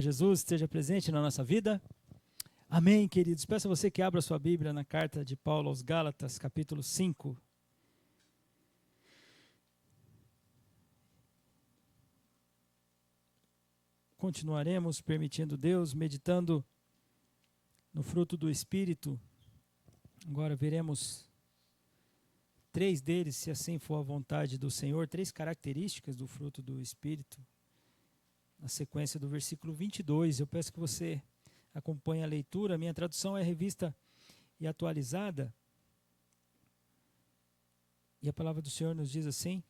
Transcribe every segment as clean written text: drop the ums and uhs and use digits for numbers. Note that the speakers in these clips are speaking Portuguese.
Jesus esteja presente na nossa vida. Amém, queridos. Peço a você que abra sua Bíblia na carta de Paulo aos Gálatas, capítulo 5. Continuaremos, permitindo Deus, meditando no fruto do Espírito. Agora veremos 3 deles, se assim for a vontade do Senhor, 3 características do fruto do Espírito. Na sequência do versículo 22, eu peço que você acompanhe a leitura. A minha tradução é revista e atualizada. E a palavra do Senhor nos diz assim: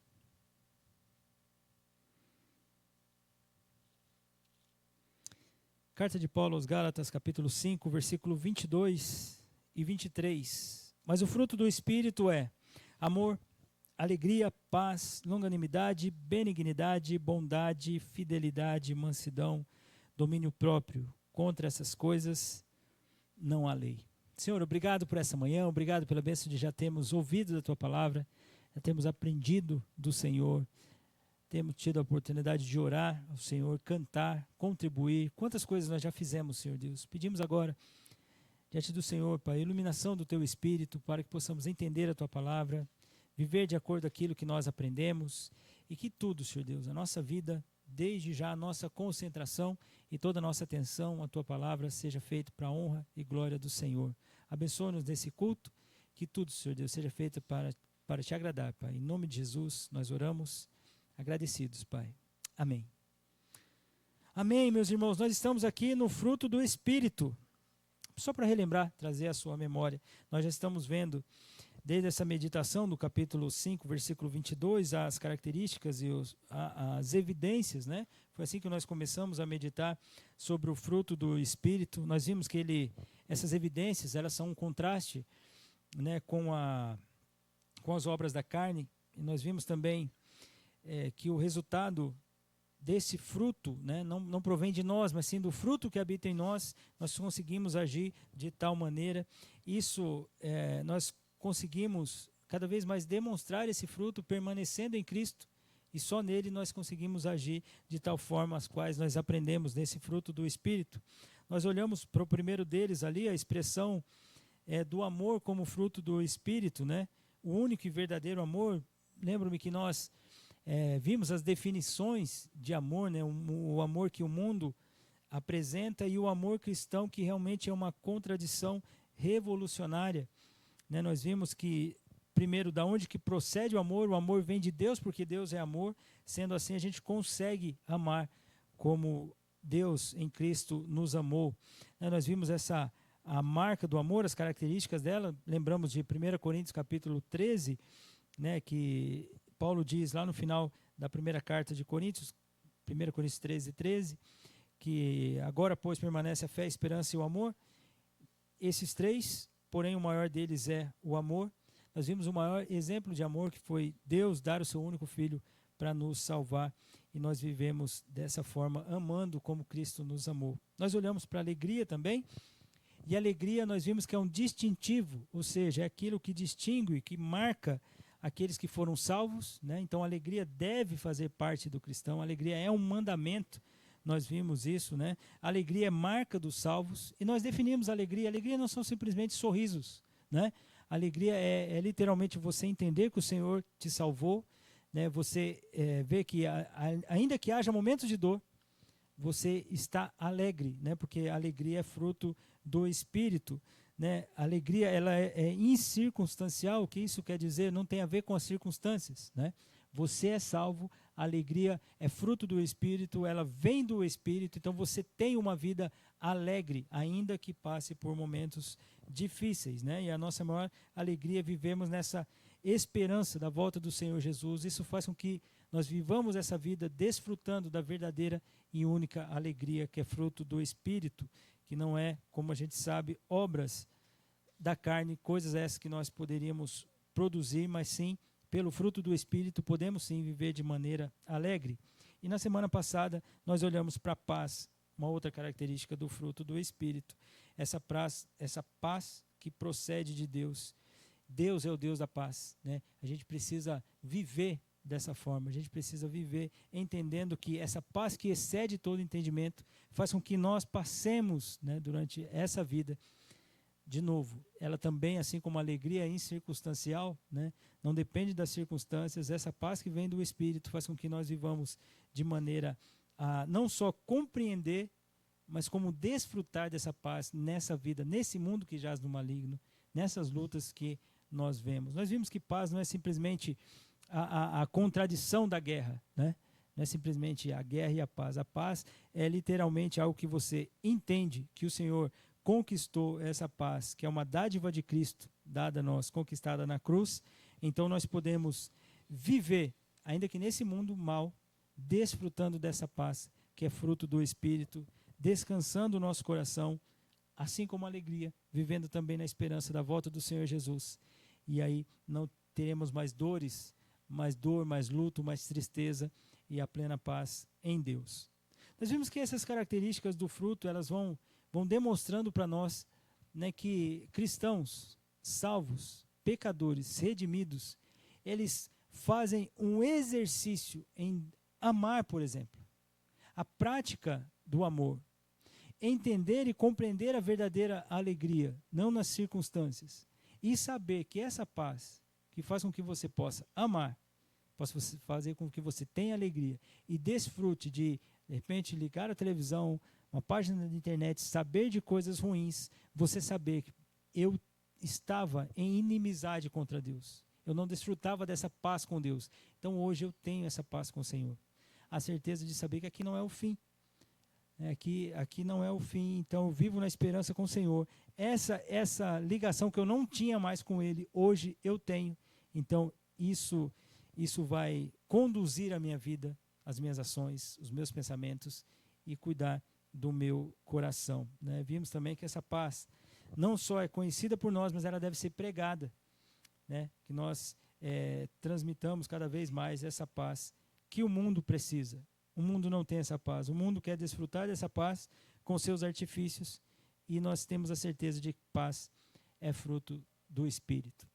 Carta de Paulo aos Gálatas, capítulo 5, versículo 22 e 23. Mas o fruto do Espírito é amor, alegria, paz, longanimidade, benignidade, bondade, fidelidade, mansidão, domínio próprio. Contra essas coisas não há lei. Senhor, obrigado por essa manhã, obrigado pela bênção de já termos ouvido da Tua palavra, já temos aprendido do Senhor, temos tido a oportunidade de orar ao Senhor, cantar, contribuir. Quantas coisas nós já fizemos, Senhor Deus. Pedimos agora, diante do Senhor, Pai, a iluminação do Teu Espírito, para que possamos entender a Tua palavra, viver de acordo com aquilo que nós aprendemos, e que tudo, Senhor Deus, a nossa vida, desde já a nossa concentração e toda a nossa atenção, a Tua palavra, seja feito para a honra e glória do Senhor. Abençoa-nos nesse culto, que tudo, Senhor Deus, seja feito para Te agradar, Pai. Em nome de Jesus, nós oramos, agradecidos, Pai. Amém. Amém, meus irmãos. Nós estamos aqui no fruto do Espírito. Só para relembrar, trazer a sua memória, nós já estamos vendo, desde essa meditação do capítulo 5, versículo 22, as características e as evidências, né? Foi assim que nós começamos a meditar sobre o fruto do Espírito. Nós vimos que essas evidências, elas são um contraste, né, com as obras da carne. E nós vimos também que o resultado desse fruto, né, não provém de nós, mas sim do fruto que habita em nós. Nós conseguimos agir de tal maneira. Isso nós conseguimos cada vez mais demonstrar esse fruto permanecendo em Cristo, e só nele nós conseguimos agir de tal forma as quais nós aprendemos desse fruto do Espírito. Nós olhamos para o primeiro deles ali, a expressão do amor como fruto do Espírito, né? O único e verdadeiro amor. Lembro-me que nós vimos as definições de amor, né? O amor que o mundo apresenta e o amor cristão, que realmente é uma contradição revolucionária. Né? Nós vimos que, primeiro, da onde que procede o amor vem de Deus, porque Deus é amor. Sendo assim, a gente consegue amar como Deus em Cristo nos amou. Né? Nós vimos a marca do amor, as características dela. Lembramos de 1 Coríntios capítulo 13, né, que Paulo diz lá no final da primeira carta de Coríntios, 1 Coríntios 13, que agora, pois, permanece a fé, a esperança e o amor. Esses 3, porém o maior deles é o amor. Nós vimos o maior exemplo de amor, que foi Deus dar o seu único Filho para nos salvar. E nós vivemos dessa forma, amando como Cristo nos amou. Nós olhamos para a alegria também. E a alegria nós vimos que é um distintivo, ou seja, é aquilo que distingue, que marca aqueles que foram salvos, né? Então a alegria deve fazer parte do cristão. A alegria é um mandamento. Nós vimos isso, né? A alegria é marca dos salvos. E nós definimos a alegria. A alegria não são simplesmente sorrisos, né? A alegria é literalmente você entender que o Senhor te salvou, né? Você vê que ainda que haja momentos de dor, você está alegre, né? Porque a alegria é fruto do Espírito, né? A alegria, ela é incircunstancial. O que isso quer dizer? Não tem a ver com as circunstâncias, né? Você é salvo, a alegria é fruto do Espírito, ela vem do Espírito, então você tem uma vida alegre, ainda que passe por momentos difíceis, né? E a nossa maior alegria, vivemos nessa esperança da volta do Senhor Jesus. Isso faz com que nós vivamos essa vida desfrutando da verdadeira e única alegria, que é fruto do Espírito, que não é, como a gente sabe, obras da carne, coisas essas que nós poderíamos produzir, mas sim, pelo fruto do Espírito, podemos sim viver de maneira alegre. E na semana passada, nós olhamos para a paz, uma outra característica do fruto do Espírito. Essa paz que procede de Deus. Deus é o Deus da paz, né? A gente precisa viver dessa forma. A gente precisa viver entendendo que essa paz que excede todo entendimento faz com que nós passemos, né, durante essa vida. De novo, ela também, assim como a alegria incircunstancial, né, não depende das circunstâncias, essa paz que vem do Espírito faz com que nós vivamos de maneira a não só compreender, mas como desfrutar dessa paz nessa vida, nesse mundo que jaz no maligno, nessas lutas que nós vemos. Nós vimos que paz não é simplesmente a contradição da guerra, né? Não é simplesmente a guerra e a paz. A paz é literalmente algo que você entende que o Senhor conquistou essa paz, que é uma dádiva de Cristo dada a nós, conquistada na cruz. Então nós podemos viver, ainda que nesse mundo mal, desfrutando dessa paz, que é fruto do Espírito, descansando o nosso coração, assim como a alegria, vivendo também na esperança da volta do Senhor Jesus. E aí não teremos mais dores, mais dor, mais luto, mais tristeza e a plena paz em Deus. Nós vimos que essas características do fruto, elas vão demonstrando para nós, né, que cristãos salvos, pecadores, redimidos, eles fazem um exercício em amar, por exemplo. A prática do amor. Entender e compreender a verdadeira alegria, não nas circunstâncias. E saber que essa paz, que faz com que você possa amar, possa fazer com que você tenha alegria e desfrute de repente, ligar a televisão, uma página da internet, saber de coisas ruins, você saber que eu estava em inimizade contra Deus. Eu não desfrutava dessa paz com Deus. Então hoje eu tenho essa paz com o Senhor. A certeza de saber que aqui não é o fim. Aqui não é o fim, então eu vivo na esperança com o Senhor. Essa ligação que eu não tinha mais com Ele, hoje eu tenho. Então isso vai conduzir a minha vida, as minhas ações, os meus pensamentos e cuidar do meu coração, né? Vimos também que essa paz não só é conhecida por nós, mas ela deve ser pregada, né? Que nós transmitamos cada vez mais essa paz que o mundo precisa. O mundo não tem essa paz. O mundo quer desfrutar dessa paz com seus artifícios e nós temos a certeza de que paz é fruto do Espírito.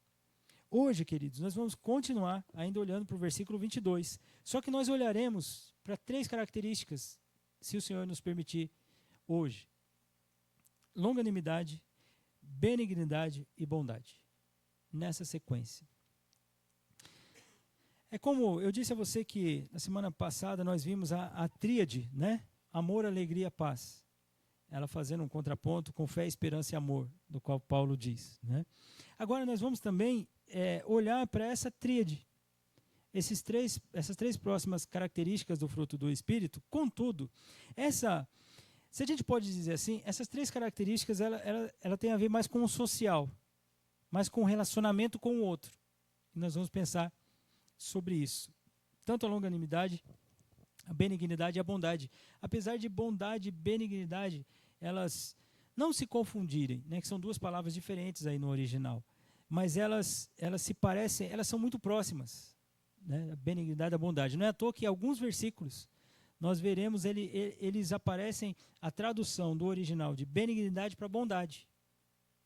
Hoje, queridos, nós vamos continuar ainda olhando para o versículo 22. Só que nós olharemos para 3 características, se o Senhor nos permitir, hoje. Longanimidade, benignidade e bondade. Nessa sequência. É como eu disse a você que na semana passada nós vimos a tríade, né? Amor, alegria, paz. Ela fazendo um contraponto com fé, esperança e amor, do qual Paulo diz, né? Agora nós vamos também olhar para essa tríade, essas três próximas características do fruto do Espírito. Contudo, se a gente pode dizer assim, essas 3 características ela tem a ver mais com o social, mais com o relacionamento com o outro. E nós vamos pensar sobre isso. Tanto a longanimidade, a benignidade e a bondade. Apesar de bondade e benignidade, elas não se confundirem, né, que são 2 palavras diferentes aí no original. Mas elas se parecem, elas são muito próximas, né, a benignidade e a bondade. Não é à toa que alguns versículos nós veremos, eles aparecem a tradução do original de benignidade para bondade.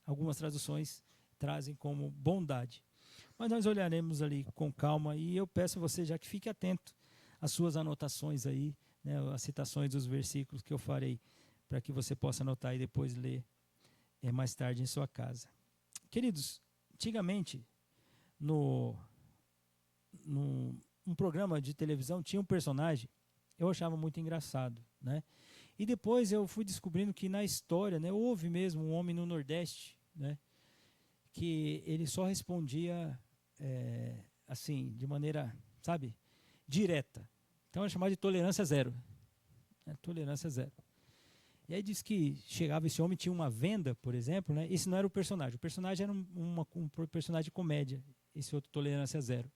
Algumas traduções trazem como bondade. Mas nós olharemos ali com calma e eu peço a você já que fique atento às suas anotações aí, né, as citações dos versículos que eu farei, para que você possa anotar e depois ler mais tarde em sua casa. Queridos, antigamente, num programa de televisão, tinha um personagem, eu achava muito engraçado, né? E depois eu fui descobrindo que na história, né, houve mesmo um homem no Nordeste, né, que ele só respondia assim, de maneira, sabe, direta. Então é chamado de tolerância zero. Tolerância zero. E aí diz que chegava esse homem, tinha uma venda, por exemplo, né? Esse não era o personagem era um personagem de comédia, esse outro tolerância zero.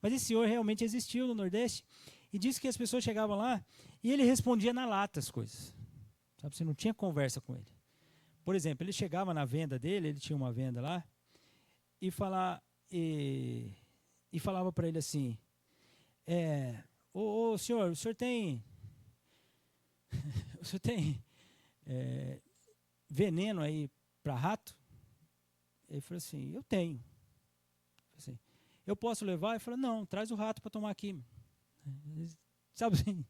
Mas esse senhor realmente existiu no Nordeste e disse que as pessoas chegavam lá e ele respondia na lata as coisas. Sabe, você não tinha conversa com ele. Por exemplo, ele chegava na venda dele, ele tinha uma venda lá, e falava para ele assim, senhor, o senhor tem veneno aí para rato? Ele falou assim, eu tenho. Assim, eu posso levar? Ele falou, não, traz o rato para tomar aqui. Sabe assim?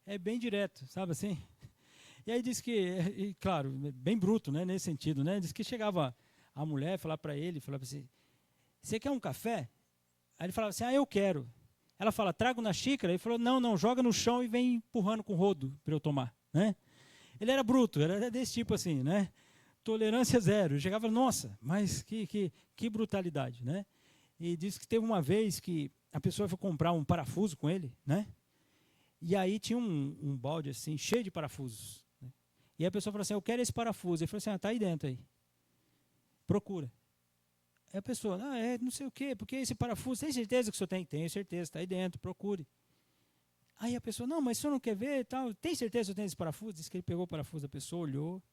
É bem direto, sabe assim? E aí diz que, e, claro, bem bruto, né, nesse sentido, né? Diz que chegava a mulher falar para ele, falava assim, você quer um café? Aí ele falava assim, eu quero. Ela fala, trago na xícara. Ele falou, não, joga no chão e vem empurrando com o rodo para eu tomar, né? Ele era bruto, era desse tipo assim, né? Tolerância zero. Eu chegava e falava, nossa, mas que brutalidade, né? E disse que teve uma vez que a pessoa foi comprar um parafuso com ele, né? E aí tinha um balde assim, cheio de parafusos. Né? E a pessoa falou assim, eu quero esse parafuso. Ele falou assim, tá aí dentro aí. Procura. Aí a pessoa, não sei o quê, porque esse parafuso, tem certeza que o senhor tem? Tenho certeza, está aí dentro, procure. Aí a pessoa, não, mas o senhor não quer ver e tal? Tem certeza que o senhor tem esse parafuso? Disse que ele pegou o parafuso da pessoa, olhou,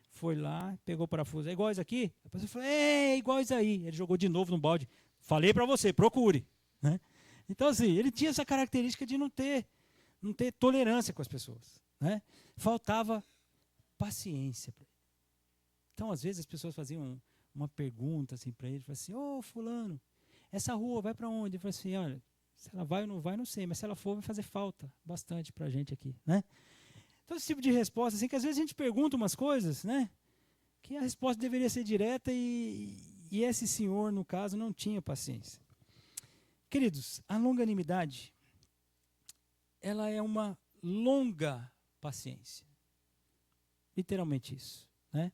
foi lá, pegou o parafuso. É igual isso aqui? A pessoa falou, igual isso aí. Ele jogou de novo no balde. Falei para você, procure. Né? Então, assim, ele tinha essa característica de não ter tolerância com as pessoas. Né? Faltava paciência. Então, às vezes, as pessoas faziam uma pergunta assim, para ele, assim, fulano, essa rua vai para onde? Ele falou assim, olha, se ela vai ou não vai, não sei, mas se ela for, vai fazer falta bastante para a gente aqui. Né? Então, esse tipo de resposta, assim, que às vezes a gente pergunta umas coisas, né, que a resposta deveria ser direta e esse senhor, no caso, não tinha paciência. Queridos, a longanimidade, ela é uma longa paciência. Literalmente isso. Né?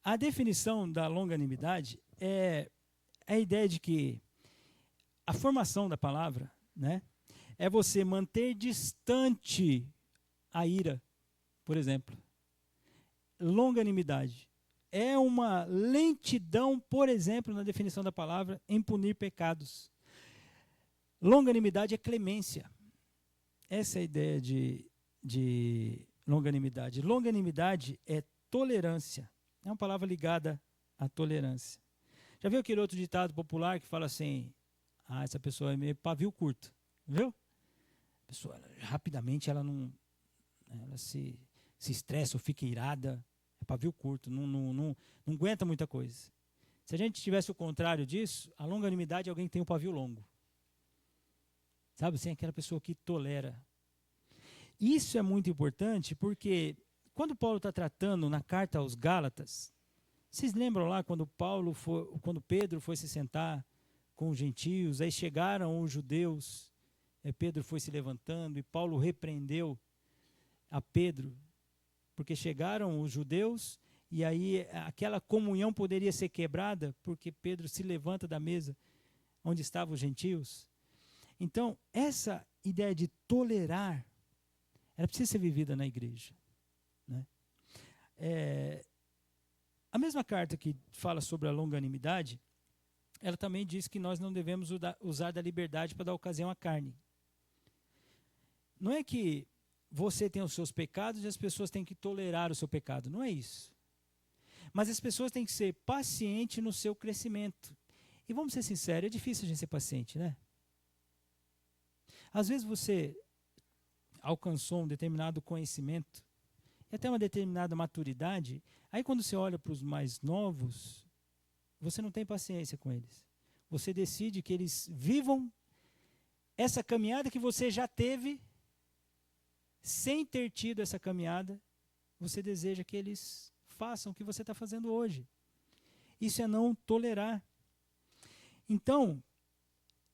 A definição da longanimidade é a ideia de que a formação da palavra, né, é você manter distante a ira, por exemplo. Longanimidade é uma lentidão, por exemplo, na definição da palavra, em punir pecados. Longanimidade é clemência. Essa é a ideia de longanimidade. Longanimidade é tolerância. É uma palavra ligada à tolerância. Já viu aquele outro ditado popular que fala assim, essa pessoa é meio pavio curto, viu? A pessoa, rapidamente, ela se estressa ou fica irada, é pavio curto, não aguenta muita coisa. Se a gente tivesse o contrário disso, a longanimidade é alguém que tem um pavio longo. Sabe assim, aquela pessoa que tolera. Isso é muito importante porque quando Paulo está tratando na carta aos Gálatas, vocês lembram lá quando Pedro foi se sentar com os gentios, aí chegaram os judeus, Pedro foi se levantando e Paulo repreendeu a Pedro, porque chegaram os judeus e aí aquela comunhão poderia ser quebrada porque Pedro se levanta da mesa onde estavam os gentios. Então, essa ideia de tolerar, ela precisa ser vivida na igreja. Né? A mesma carta que fala sobre a longanimidade, ela também diz que nós não devemos usar da liberdade para dar ocasião à carne. Não é que você tem os seus pecados e as pessoas têm que tolerar o seu pecado, não é isso. Mas as pessoas têm que ser pacientes no seu crescimento. E vamos ser sinceros, é difícil a gente ser paciente, né? Às vezes você alcançou um determinado conhecimento e até uma determinada maturidade, aí quando você olha para os mais novos, você não tem paciência com eles. Você decide que eles vivam essa caminhada que você já teve, sem ter tido essa caminhada, você deseja que eles façam o que você está fazendo hoje. Isso é não tolerar. Então,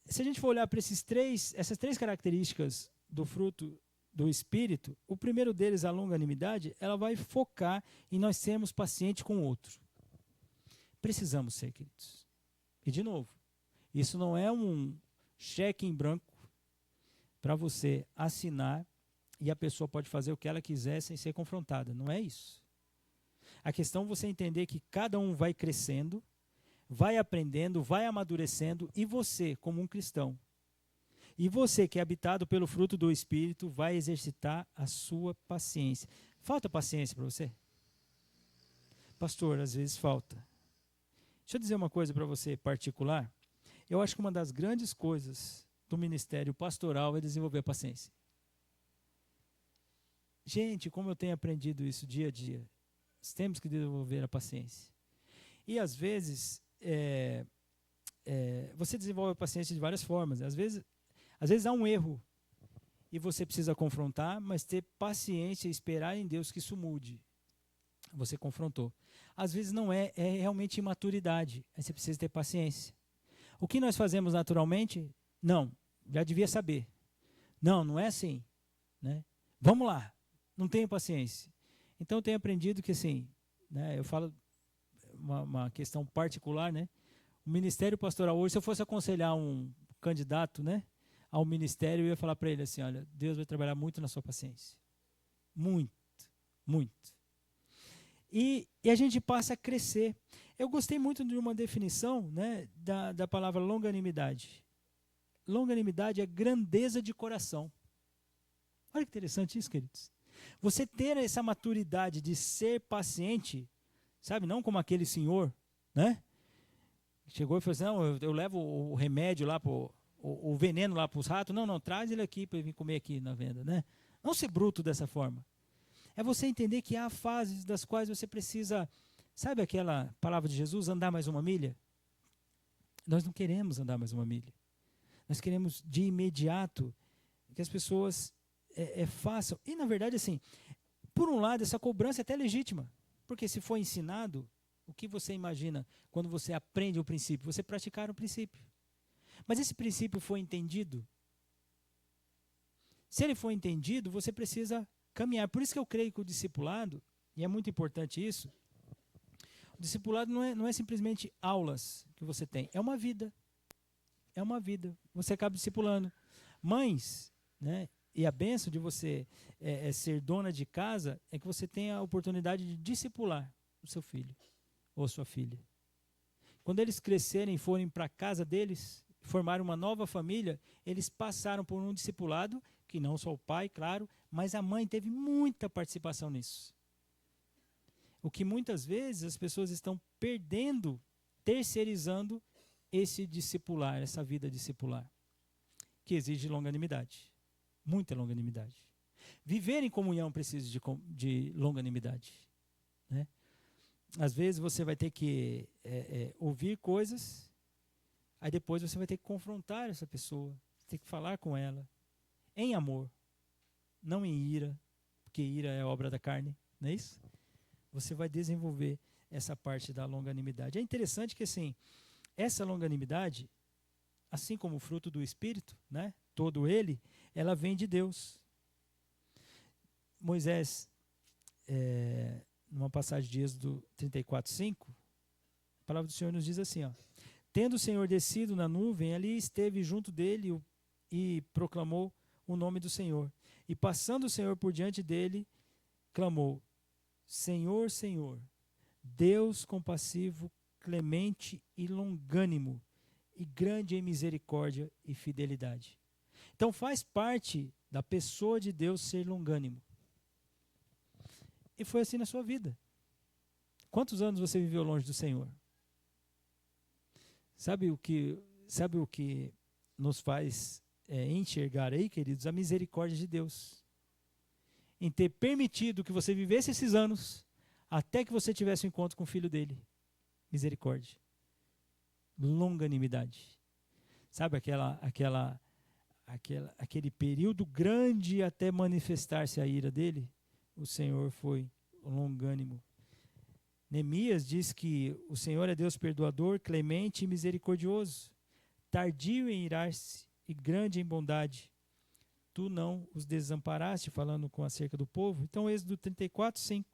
se a gente for olhar para essas três características do fruto do Espírito, o primeiro deles, a longanimidade, ela vai focar em nós sermos pacientes com o outro. Precisamos ser, queridos. E, de novo, isso não é um cheque em branco para você assinar e a pessoa pode fazer o que ela quiser sem ser confrontada. Não é isso. A questão é você entender que cada um vai crescendo, vai aprendendo, vai amadurecendo, e você, como um cristão, e você que é habitado pelo fruto do Espírito, vai exercitar a sua paciência. Falta paciência para você? Pastor, às vezes falta. Deixa eu dizer uma coisa para você particular. Eu acho que uma das grandes coisas do ministério pastoral é desenvolver a paciência. Gente, como eu tenho aprendido isso dia a dia, nós temos que desenvolver a paciência. E às vezes, você desenvolve a paciência de várias formas. Às vezes há um erro e você precisa confrontar, mas ter paciência e esperar em Deus que isso mude. Você confrontou. Às vezes não é realmente imaturidade. Aí você precisa ter paciência. O que nós fazemos naturalmente? Não, já devia saber. Não é assim. Né? Vamos lá, não tenho paciência. Então eu tenho aprendido que assim, né, eu falo uma questão particular, né? O ministério pastoral hoje, se eu fosse aconselhar um candidato, né, ao ministério, eu ia falar para ele assim, olha, Deus vai trabalhar muito na sua paciência. Muito, muito. E a gente passa a crescer. Eu gostei muito de uma definição, né, da palavra longanimidade. Longanimidade é grandeza de coração. Olha que interessante isso, queridos. Você ter essa maturidade de ser paciente, sabe, não como aquele senhor, né? Chegou e falou assim, não, eu levo o remédio lá, o veneno lá para os ratos. Não, traz ele aqui para eu vir comer aqui na venda, né? Não ser bruto dessa forma. É você entender que há fases das quais você precisa, sabe aquela palavra de Jesus, andar mais uma milha? Nós não queremos andar mais uma milha. Nós queremos de imediato que as pessoas façam. E na verdade, assim, por um lado, essa cobrança é até legítima. Porque se for ensinado, o que você imagina quando você aprende o princípio? Você praticar o princípio. Mas esse princípio foi entendido? Se ele foi entendido, você precisa caminhar. Por isso que eu creio que o discipulado, e é muito importante isso, o discipulado não é simplesmente aulas que você tem, é uma vida. É uma vida. Você acaba discipulando. Mães, né? E a bênção de você ser dona de casa é que você tem a oportunidade de discipular o seu filho ou sua filha. Quando eles crescerem e forem para a casa deles, formarem uma nova família, eles passaram por um discipulado, que não só o pai, claro, mas a mãe teve muita participação nisso. O que muitas vezes as pessoas estão perdendo, terceirizando esse discipular, essa vida discipular, que exige longanimidade, muita longanimidade. Viver em comunhão precisa de longanimidade. Né? Às vezes você vai ter que ouvir coisas, aí depois você vai ter que confrontar essa pessoa, ter que falar com ela, em amor, não em ira, porque ira é obra da carne, não é isso? Você vai desenvolver essa parte da longanimidade. É interessante que assim, essa longanimidade, assim como o fruto do Espírito, né, todo ele, ela vem de Deus. Moisés, numa passagem de Êxodo 34:5, a palavra do Senhor nos diz assim, ó, tendo o Senhor descido na nuvem, ali esteve junto dele e proclamou o nome do Senhor. E passando o Senhor por diante dele, clamou, Senhor, Senhor, Deus compassivo, clemente e longânimo, e grande em misericórdia e fidelidade. Então faz parte da pessoa de Deus ser longânimo. E foi assim na sua vida. Quantos anos você viveu longe do Senhor? Sabe o que nos faz enxergar aí, queridos? A misericórdia de Deus. Em ter permitido que você vivesse esses anos, até que você tivesse um encontro com o filho dele. Misericórdia. Longanimidade. Sabe aquele período grande até manifestar-se a ira dele? O Senhor foi longânimo. Neemias diz que o Senhor é Deus perdoador, clemente e misericordioso, tardio em irar-se e grande em bondade. Tu não os desamparaste, falando com acerca do povo. Então, Êxodo 34:5,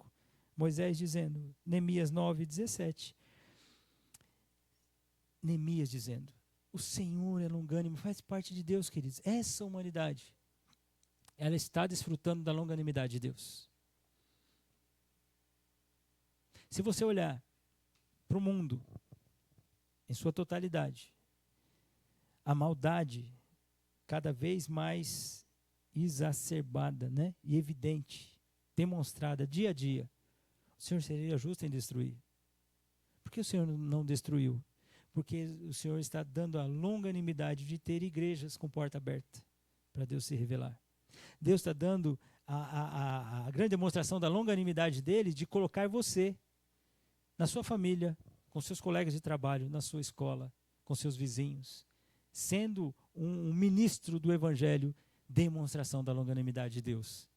Moisés dizendo, Neemias 9:17. Neemias dizendo, o Senhor é longânimo, faz parte de Deus, queridos. Essa humanidade, ela está desfrutando da longanimidade de Deus. Se você olhar para o mundo, em sua totalidade, a maldade cada vez mais exacerbada, né? E evidente, demonstrada dia a dia, o Senhor seria justo em destruir. Por que o Senhor não destruiu? Porque o Senhor está dando a longanimidade de ter igrejas com porta aberta para Deus se revelar. Deus está dando a grande demonstração da longanimidade dele de colocar você na sua família, com seus colegas de trabalho, na sua escola, com seus vizinhos, sendo um ministro do Evangelho, demonstração da longanimidade de Deus.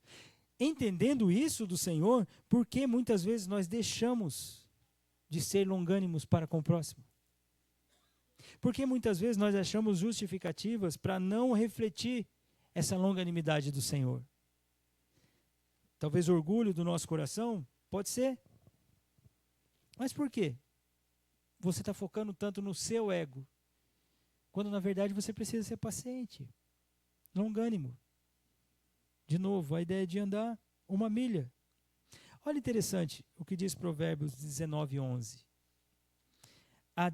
Entendendo isso do Senhor, por que muitas vezes nós deixamos de ser longânimos para com o próximo? Porque muitas vezes nós achamos justificativas para não refletir essa longanimidade do Senhor. Talvez orgulho do nosso coração, pode ser. Mas por quê? Você está focando tanto no seu ego, quando na verdade você precisa ser paciente, longânimo. De novo, a ideia de andar uma milha. Olha interessante o que diz Provérbios 19:11. A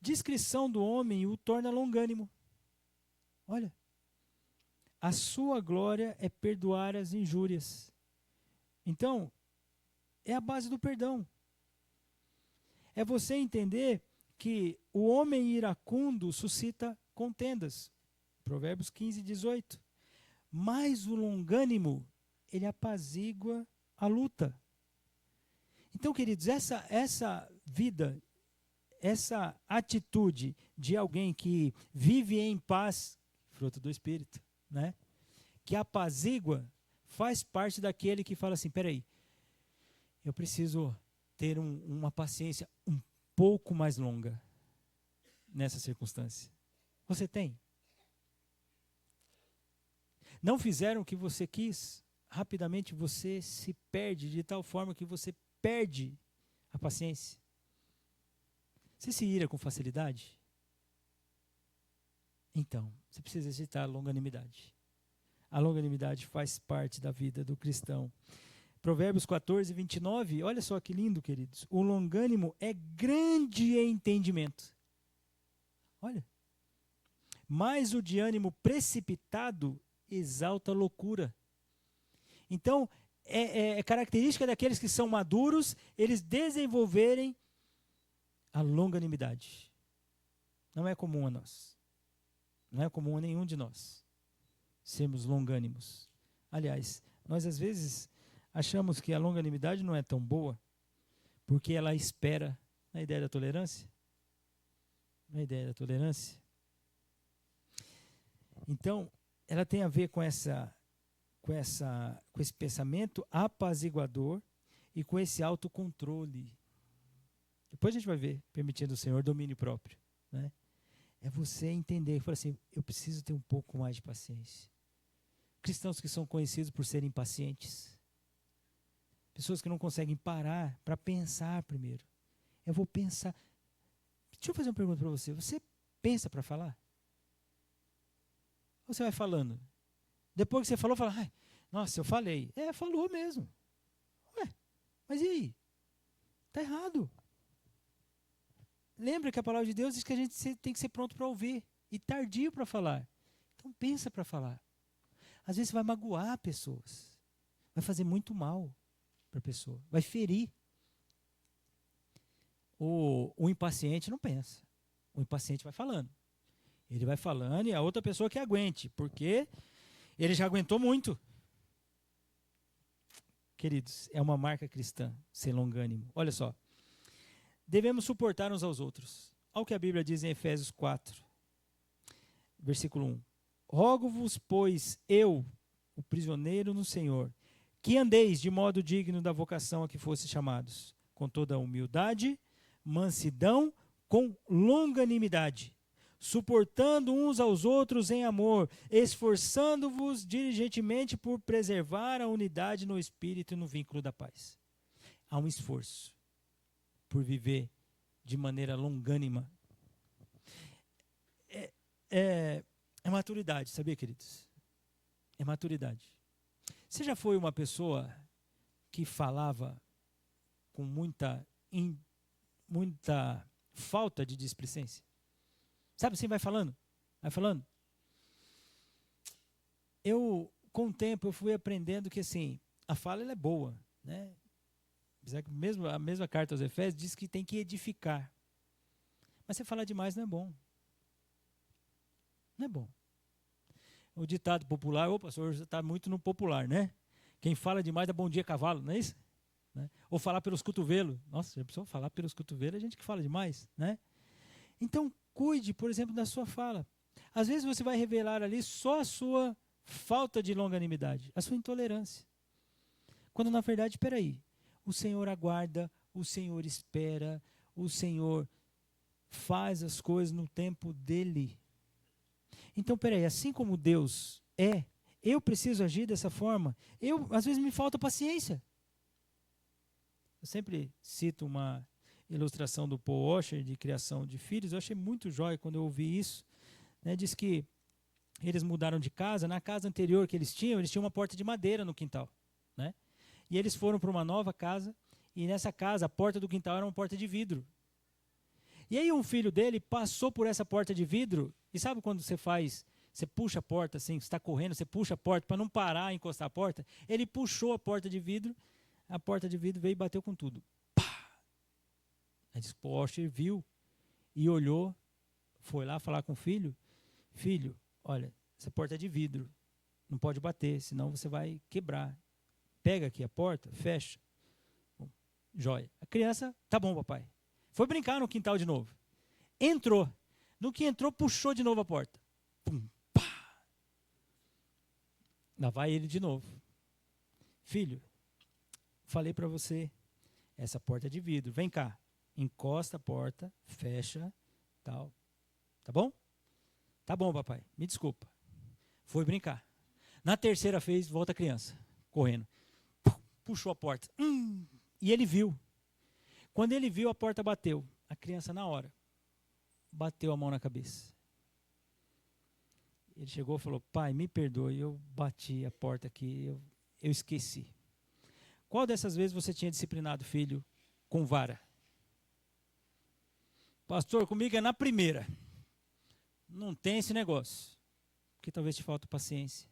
discrição do homem o torna longânimo. Olha, a sua glória é perdoar as injúrias. Então, é a base do perdão. É você entender que o homem iracundo suscita contendas. Provérbios 15:18. Mas o longânimo, ele apazigua a luta. Então, queridos, essa vida, essa atitude de alguém que vive em paz, fruto do Espírito, né? Que apazigua, faz parte daquele que fala assim, peraí, eu preciso ter uma paciência um pouco mais longa nessa circunstância. Você tem? Não fizeram o que você quis, rapidamente você se perde de tal forma que você perde a paciência. Você se ira com facilidade? Então, você precisa exercitar a longanimidade. A longanimidade faz parte da vida do cristão. Provérbios 14:29, olha só que lindo, queridos. O longânimo é grande em entendimento. Olha. Mas o de ânimo precipitado exalta a loucura. Então, é característica daqueles que são maduros, eles desenvolverem a longanimidade. Não é comum a nós. Não é comum a nenhum de nós sermos longânimos. Aliás, nós às vezes achamos que a longanimidade não é tão boa, porque ela espera na ideia da tolerância. Na ideia da tolerância. Então, ela tem a ver com esse pensamento apaziguador e com esse autocontrole. Depois a gente vai ver, permitindo o Senhor, domínio próprio. Né? É você entender, falar assim, eu preciso ter um pouco mais de paciência. Cristãos que são conhecidos por serem impacientes. Pessoas que não conseguem parar para pensar primeiro. Eu vou pensar. Deixa eu fazer uma pergunta para você. Você pensa para falar? Ou você vai falando? Depois que você falou, fala, ai, nossa, eu falei. Falou mesmo. Ué, mas e aí? Está errado. Lembra que a palavra de Deus diz que a gente tem que ser pronto para ouvir e tardio para falar. Então pensa para falar. Às vezes você vai magoar pessoas. Vai fazer muito mal para a pessoa. Vai ferir. O impaciente não pensa. O impaciente vai falando. Ele vai falando e a outra pessoa que aguente, porque ele já aguentou muito. Queridos, é uma marca cristã ser longânimo. Olha só. Devemos suportar uns aos outros. Olha o que a Bíblia diz em Efésios 4, versículo 1. Rogo-vos, pois, eu, o prisioneiro no Senhor, que andeis de modo digno da vocação a que fostes chamados, com toda a humildade, mansidão, com longanimidade, suportando uns aos outros em amor, esforçando-vos diligentemente por preservar a unidade no espírito e no vínculo da paz. Há um esforço por viver de maneira longânima. É maturidade, sabia, queridos? É maturidade. Você já foi uma pessoa que falava com muita falta de displicência? Sabe assim, vai falando. Com o tempo, eu fui aprendendo que assim, a fala ela é boa, né? Mesmo a mesma carta aos Efésios diz que tem que edificar. Mas você falar demais não é bom. Não é bom. O ditado popular, o pastor está muito no popular, né? Quem fala demais dá bom dia cavalo, não é isso? Né? Ou falar pelos cotovelos. Nossa, já precisou falar pelos cotovelos, a gente que fala demais, né? Então, cuide, por exemplo, da sua fala. Às vezes você vai revelar ali só a sua falta de longanimidade, a sua intolerância. Quando na verdade, espera aí, o Senhor aguarda, o Senhor espera, o Senhor faz as coisas no tempo dele. Então, espera aí, assim como Deus é, eu preciso agir dessa forma. Às vezes me falta paciência. Eu sempre cito uma ilustração do Paul Washer de criação de filhos. Eu achei muito jóia quando eu ouvi isso. Né? Diz que eles mudaram de casa. Na casa anterior que eles tinham uma porta de madeira no quintal. Né? E eles foram para uma nova casa. E nessa casa, a porta do quintal era uma porta de vidro. E aí um filho dele passou por essa porta de vidro. E sabe quando você puxa a porta assim, você está correndo, você puxa a porta para não parar e encostar a porta? Ele puxou a porta de vidro veio e bateu com tudo. Pá! Aí disse, Washer viu e olhou, foi lá falar com o filho. Filho, olha, essa porta é de vidro, não pode bater, senão você vai quebrar. Pega aqui a porta, fecha. Bom, jóia. A criança, tá bom, papai. Foi brincar no quintal de novo. Entrou. No que entrou, puxou de novo a porta. Pum, pá! Lá vai ele de novo. Filho, falei para você, essa porta é de vidro. Vem cá, encosta a porta, fecha, tal. Tá bom? Tá bom, papai, me desculpa. Foi brincar. Na terceira vez, volta a criança, correndo. Puxou a porta. E ele viu. Quando ele viu, a porta bateu. A criança, na hora, bateu a mão na cabeça. Ele chegou e falou, pai, me perdoe, eu bati a porta aqui, eu esqueci. Qual dessas vezes você tinha disciplinado o filho com vara? Pastor, comigo é na primeira. Não tem esse negócio. Porque talvez te falte paciência.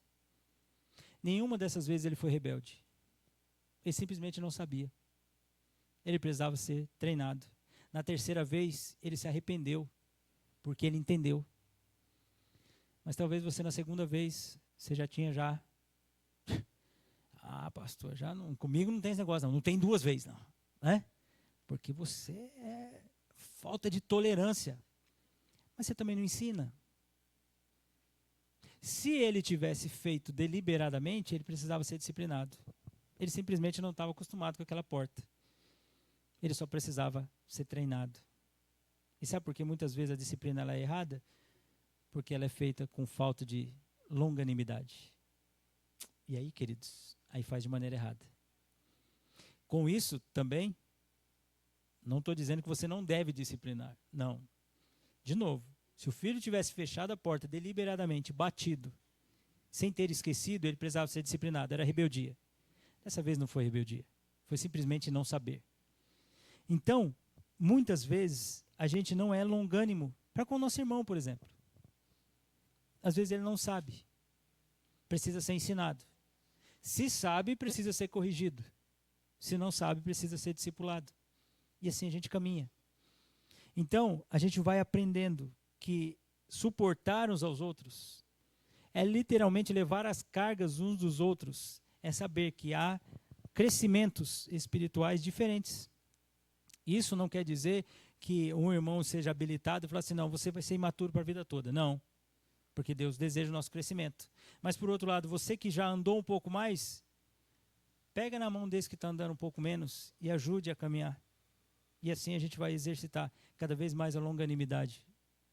Nenhuma dessas vezes ele foi rebelde. Ele simplesmente não sabia. Ele precisava ser treinado. Na terceira vez, ele se arrependeu. Porque ele entendeu. Mas talvez você na segunda vez, você já tinha pastor, já não, comigo não tem esse negócio não tem duas vezes não, né? Porque você é falta de tolerância. Mas você também não ensina. Se ele tivesse feito deliberadamente, ele precisava ser disciplinado. Ele simplesmente não estava acostumado com aquela porta. Ele só precisava ser treinado. E sabe por que muitas vezes a disciplina ela é errada? Porque ela é feita com falta de longanimidade. E aí, queridos, aí faz de maneira errada. Com isso, também, não estou dizendo que você não deve disciplinar. Não. De novo, se o filho tivesse fechado a porta deliberadamente, batido, sem ter esquecido, ele precisava ser disciplinado. Era rebeldia. Dessa vez não foi rebeldia. Foi simplesmente não saber. Então, muitas vezes, a gente não é longânimo para com o nosso irmão, por exemplo. Às vezes ele não sabe. Precisa ser ensinado. Se sabe, precisa ser corrigido. Se não sabe, precisa ser discipulado. E assim a gente caminha. Então, a gente vai aprendendo que suportar uns aos outros é literalmente levar as cargas uns dos outros. É saber que há crescimentos espirituais diferentes. Isso não quer dizer que um irmão seja habilitado e falar assim, não, você vai ser imaturo para a vida toda. Não. Porque Deus deseja o nosso crescimento. Mas, por outro lado, você que já andou um pouco mais, pega na mão desse que está andando um pouco menos e ajude a caminhar. E assim a gente vai exercitar cada vez mais a longanimidade,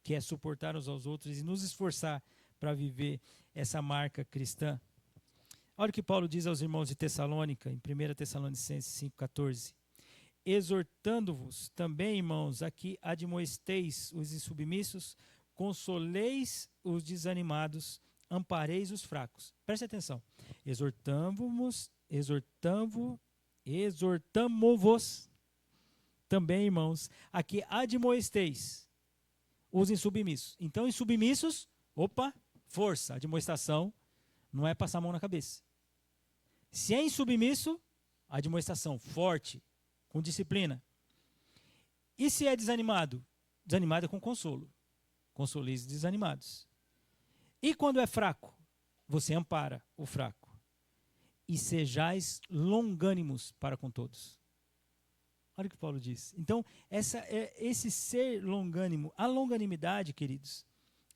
que é suportar uns aos outros e nos esforçar para viver essa marca cristã. Olha o que Paulo diz aos irmãos de Tessalônica, em 1 Tessalonicenses 5,14. Exortando-vos também, irmãos, a que admoesteis os insubmissos, consoleis os desanimados, ampareis os fracos. Preste atenção. Exortamo-vos também, irmãos, a que admoesteis os insubmissos. Então, insubmissos, força. Admoestação não é passar a mão na cabeça. Se é insubmisso, admoestação forte, com disciplina. E se é desanimado? Desanimado é com consolo. Consoleis os desanimados. E quando é fraco? Você ampara o fraco. E sejais longânimos para com todos. Olha o que Paulo diz. Então, esse ser longânimo, a longanimidade, queridos,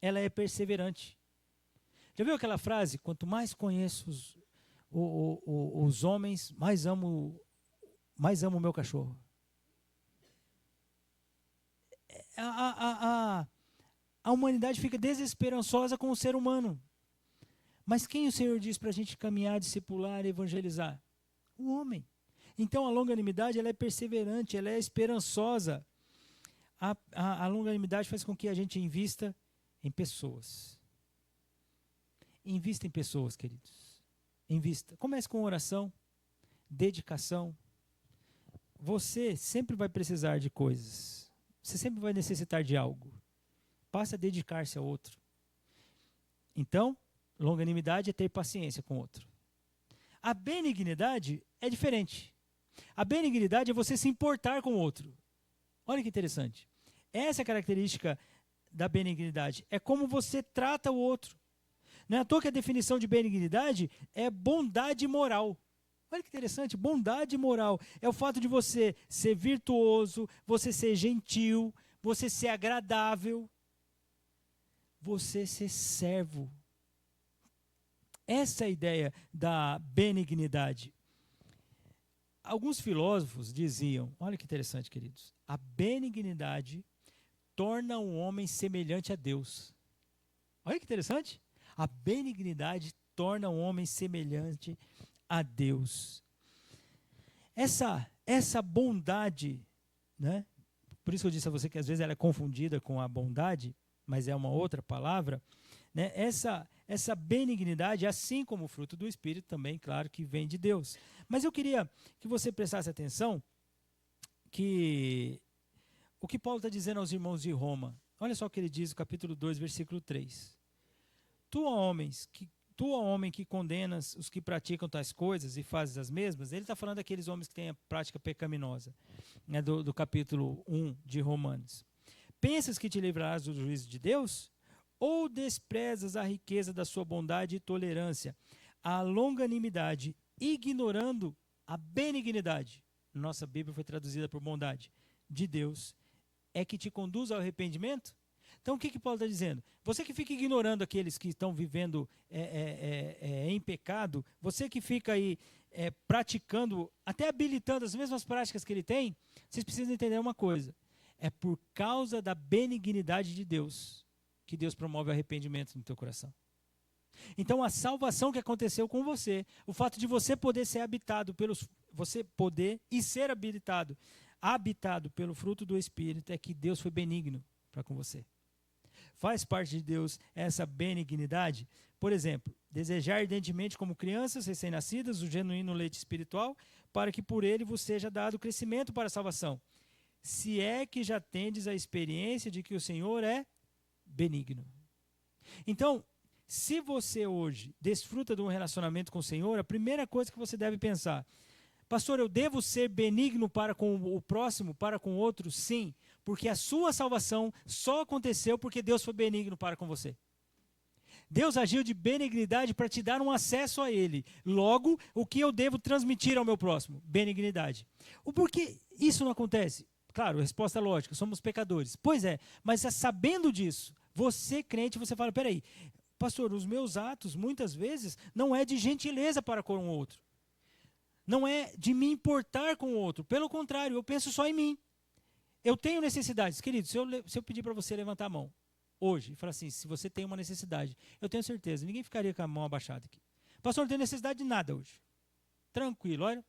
ela é perseverante. Já viu aquela frase? Quanto mais conheço os homens, mais amo o meu cachorro. A humanidade fica desesperançosa com o ser humano. Mas quem o Senhor diz para a gente caminhar, discipular e evangelizar? O homem. Então a longanimidade ela é perseverante, ela é esperançosa. A longanimidade faz com que a gente invista em pessoas. Invista em pessoas, queridos. Invista. Comece com oração, dedicação. Você sempre vai precisar de coisas. Você sempre vai necessitar de algo. Passe a dedicar-se a outro. Então, longanimidade é ter paciência com o outro. A benignidade é diferente. A benignidade é você se importar com o outro. Olha que interessante. Essa é a característica da benignidade. É como você trata o outro. Não é à toa que a definição de benignidade é bondade moral. Olha que interessante, bondade moral. É o fato de você ser virtuoso, você ser gentil, você ser agradável, você ser servo. Essa é a ideia da benignidade. Alguns filósofos diziam, olha que interessante, queridos, a benignidade torna o homem semelhante a Deus. Olha que interessante. A benignidade torna o homem semelhante a Deus. Essa bondade, né? Por isso eu disse a você que às vezes ela é confundida com a bondade, mas é uma outra palavra, né? Essa benignidade, assim como o fruto do Espírito também, claro, que vem de Deus. Mas eu queria que você prestasse atenção que o que Paulo está dizendo aos irmãos de Roma. Olha só o que ele diz no capítulo 2, versículo 3. Tu, homem que condenas os que praticam tais coisas e fazes as mesmas, ele está falando daqueles homens que têm a prática pecaminosa, né, do capítulo 1 de Romanos. Pensas que te livrarás do juízo de Deus? Ou desprezas a riqueza da sua bondade e tolerância, a longanimidade, ignorando a benignidade? Nossa Bíblia foi traduzida por bondade de Deus, é que te conduz ao arrependimento? Então o que Paulo está dizendo? Você que fica ignorando aqueles que estão vivendo em pecado, você que fica aí praticando, até habilitando as mesmas práticas que ele tem, vocês precisam entender uma coisa. É por causa da benignidade de Deus que Deus promove o arrependimento no teu coração. Então a salvação que aconteceu com você, o fato de você poder ser habitado você poder e ser habitado pelo fruto do Espírito, é que Deus foi benigno para com você. Faz parte de Deus essa benignidade. Por exemplo, desejar ardentemente como crianças recém-nascidas o genuíno leite espiritual, para que por ele vos seja dado crescimento para a salvação. Se é que já tendes a experiência de que o Senhor é benigno. Então, se você hoje desfruta de um relacionamento com o Senhor, a primeira coisa que você deve pensar: pastor, eu devo ser benigno para com o próximo, para com o outro? Sim, porque a sua salvação só aconteceu porque Deus foi benigno para com você. Deus agiu de benignidade para te dar um acesso a Ele. Logo, o que eu devo transmitir ao meu próximo? Benignidade. O porquê isso não acontece? Claro, resposta lógica, somos pecadores. Pois é, mas sabendo disso, você crente, você fala, peraí, pastor, os meus atos, muitas vezes, não é de gentileza para com o outro. Não é de me importar com o outro. Pelo contrário, eu penso só em mim. Eu tenho necessidades. Querido, se eu pedir para você levantar a mão hoje e falar assim, se você tem uma necessidade, eu tenho certeza, ninguém ficaria com a mão abaixada aqui. Pastor, não tenho necessidade de nada hoje. Tranquilo, olha.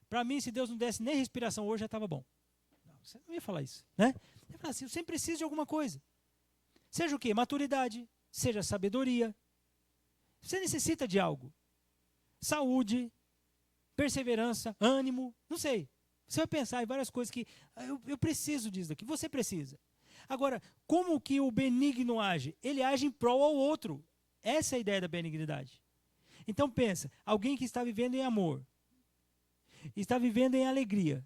Para mim, se Deus não desse nem respiração hoje, já estava bom. Não, você não ia falar isso, né? Eu ia falar assim, eu sempre preciso de alguma coisa. Seja o quê? Maturidade, seja sabedoria. Você necessita de algo. Saúde, perseverança, ânimo, não sei. Você vai pensar em várias coisas que eu preciso disso daqui. Você precisa. Agora, como que o benigno age? Ele age em prol ao outro. Essa é a ideia da benignidade. Então pensa, alguém que está vivendo em amor, está vivendo em alegria,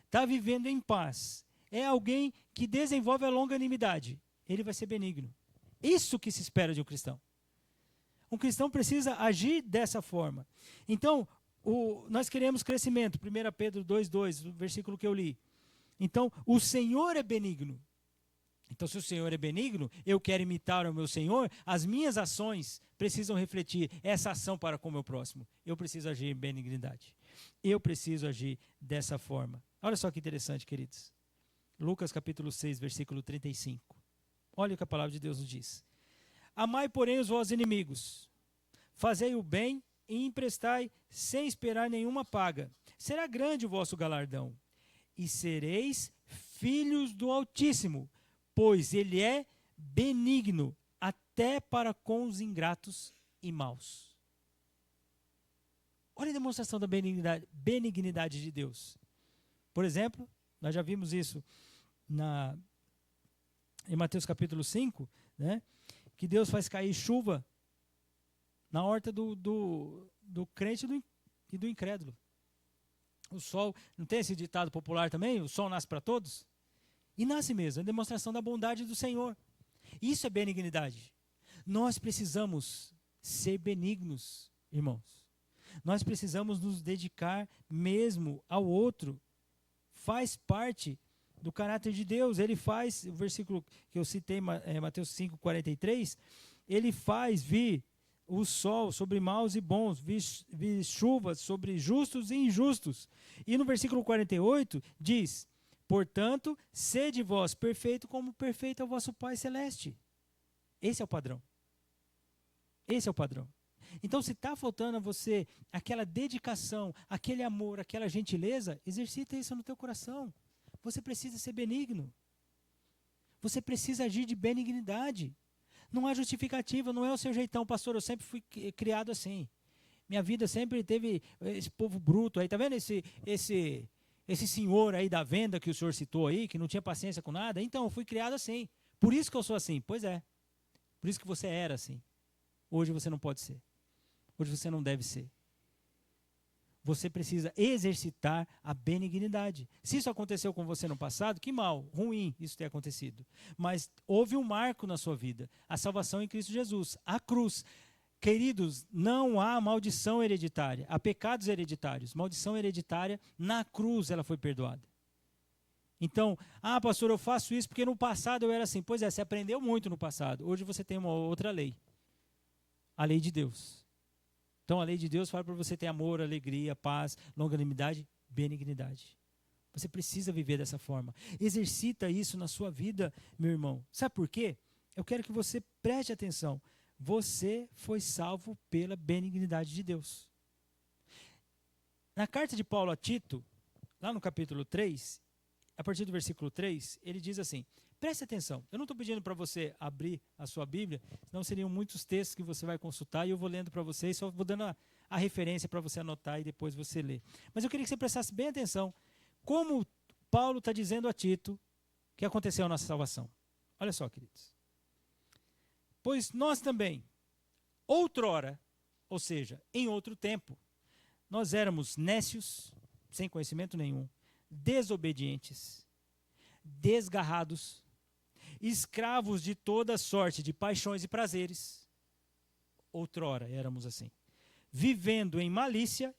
está vivendo em paz, é alguém que desenvolve a longanimidade. Ele vai ser benigno. Isso que se espera de um cristão. Um cristão precisa agir dessa forma. Então, nós queremos crescimento. 1 Pedro 2,2, o versículo que eu li. Então, o Senhor é benigno. Então, se o Senhor é benigno, eu quero imitar o meu Senhor, as minhas ações precisam refletir essa ação para com o meu próximo. Eu preciso agir em benignidade. Eu preciso agir dessa forma. Olha só que interessante, queridos. Lucas capítulo 6, versículo 35. Olha o que a palavra de Deus nos diz. Amai, porém, os vossos inimigos. Fazei o bem e emprestai sem esperar nenhuma paga. Será grande o vosso galardão. E sereis filhos do Altíssimo, pois ele é benigno até para com os ingratos e maus. Olha a demonstração da benignidade de Deus. Por exemplo, nós já vimos isso em Mateus capítulo 5, né? Que Deus faz cair chuva na horta do crente e do incrédulo. O sol, não tem esse ditado popular também? O sol nasce para todos? E nasce mesmo, é demonstração da bondade do Senhor. Isso é benignidade. Nós precisamos ser benignos, irmãos. Nós precisamos nos dedicar mesmo ao outro. Faz parte do caráter de Deus. Ele faz, o versículo que eu citei, Mateus 5:43, ele faz vir o sol sobre maus e bons, vir chuvas sobre justos e injustos. E no versículo 48 diz: portanto, sede vós perfeito como perfeito é o vosso Pai Celeste. Esse é o padrão. Esse é o padrão. Então, se está faltando a você aquela dedicação, aquele amor, aquela gentileza, exercita isso no teu coração. Você precisa ser benigno. Você precisa agir de benignidade. Não há justificativa, não é o seu jeitão, pastor, eu sempre fui criado assim. Minha vida sempre teve esse povo bruto aí, tá vendo esse senhor aí da venda que o senhor citou aí, que não tinha paciência com nada? Então, eu fui criado assim. Por isso que eu sou assim. Pois é. Por isso que você era assim. Hoje você não pode ser. Hoje você não deve ser. Você precisa exercitar a benignidade. Se isso aconteceu com você no passado, que mal, ruim isso ter acontecido. Mas houve um marco na sua vida, a salvação em Cristo Jesus, a cruz. Queridos, não há maldição hereditária, há pecados hereditários. Maldição hereditária, na cruz ela foi perdoada. Então, pastor, eu faço isso porque no passado eu era assim. Pois é, você aprendeu muito no passado. Hoje você tem uma outra lei. A lei de Deus. Então, a lei de Deus fala para você ter amor, alegria, paz, longanimidade, benignidade. Você precisa viver dessa forma. Exercita isso na sua vida, meu irmão. Sabe por quê? Eu quero que você preste atenção. Você foi salvo pela benignidade de Deus. Na carta de Paulo a Tito, lá no capítulo 3, a partir do versículo 3, ele diz assim, preste atenção, eu não estou pedindo para você abrir a sua Bíblia, senão seriam muitos textos que você vai consultar e eu vou lendo para vocês, só vou dando a referência para você anotar e depois você ler. Mas eu queria que você prestasse bem atenção como Paulo está dizendo a Tito que aconteceu a nossa salvação. Olha só, queridos. Pois nós também, outrora, ou seja, em outro tempo, nós éramos nécios, sem conhecimento nenhum, desobedientes, desgarrados, escravos de toda sorte de paixões e prazeres. Outrora éramos assim, vivendo em malícia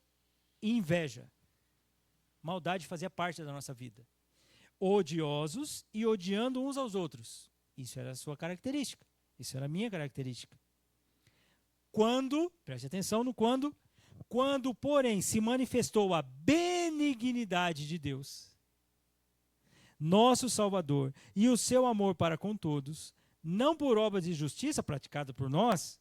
e inveja. Maldade fazia parte da nossa vida. Odiosos e odiando uns aos outros. Isso era a sua característica. Isso era a minha característica. Preste atenção no quando, porém, se manifestou a benignidade de Deus, nosso Salvador, e o seu amor para com todos, não por obras de justiça praticada por nós,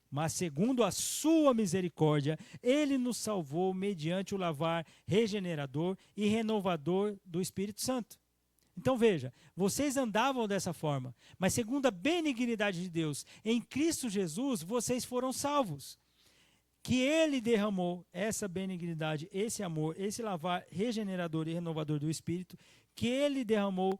mas segundo a sua misericórdia, ele nos salvou mediante o lavar regenerador e renovador do Espírito Santo. Então veja, vocês andavam dessa forma, mas segundo a benignidade de Deus, em Cristo Jesus, vocês foram salvos. Que ele derramou essa benignidade, esse amor, esse lavar regenerador e renovador do Espírito, que ele derramou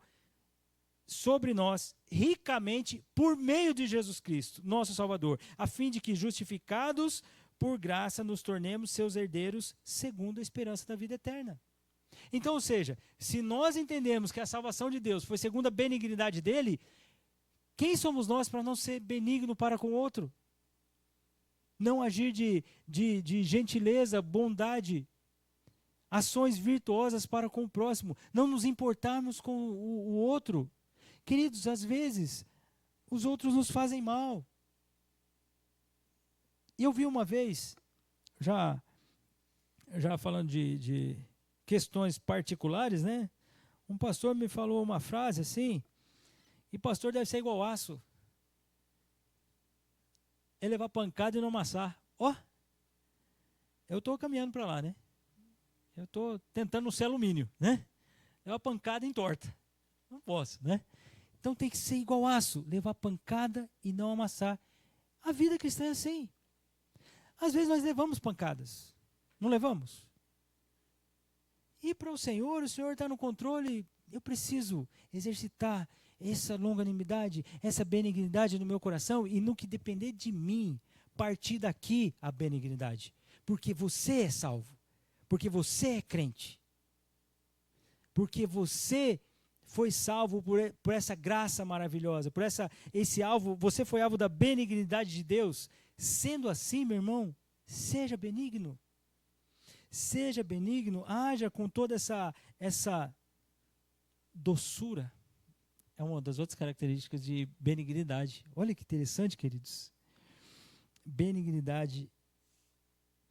sobre nós ricamente por meio de Jesus Cristo, nosso Salvador, a fim de que, justificados por graça, nos tornemos seus herdeiros segundo a esperança da vida eterna. Então, ou seja, se nós entendemos que a salvação de Deus foi segundo a benignidade dele, quem somos nós para não ser benigno para com o outro? Não agir de gentileza, bondade, ações virtuosas para com o próximo, não nos importarmos com o outro. Queridos, às vezes, os outros nos fazem mal. Eu vi uma vez, já falando de questões particulares, né? Um pastor me falou uma frase assim, e pastor deve ser igual aço. É levar pancada e não amassar. Ó, eu estou caminhando para lá, né? Eu estou tentando não ser alumínio, né? Levar pancada em torta. Não posso, né? Então tem que ser igual aço, levar pancada e não amassar. A vida cristã é assim. Às vezes nós levamos pancadas, não levamos? E para o Senhor está no controle. Eu preciso exercitar essa longanimidade, essa benignidade no meu coração e no que depender de mim, partir daqui a benignidade. Porque você é salvo, porque você é crente, porque você foi salvo por essa graça maravilhosa, por esse alvo, você foi alvo da benignidade de Deus. Sendo assim, meu irmão, seja benigno. Seja benigno, haja com toda essa doçura. É uma das outras características de benignidade. Olha que interessante, queridos. Benignidade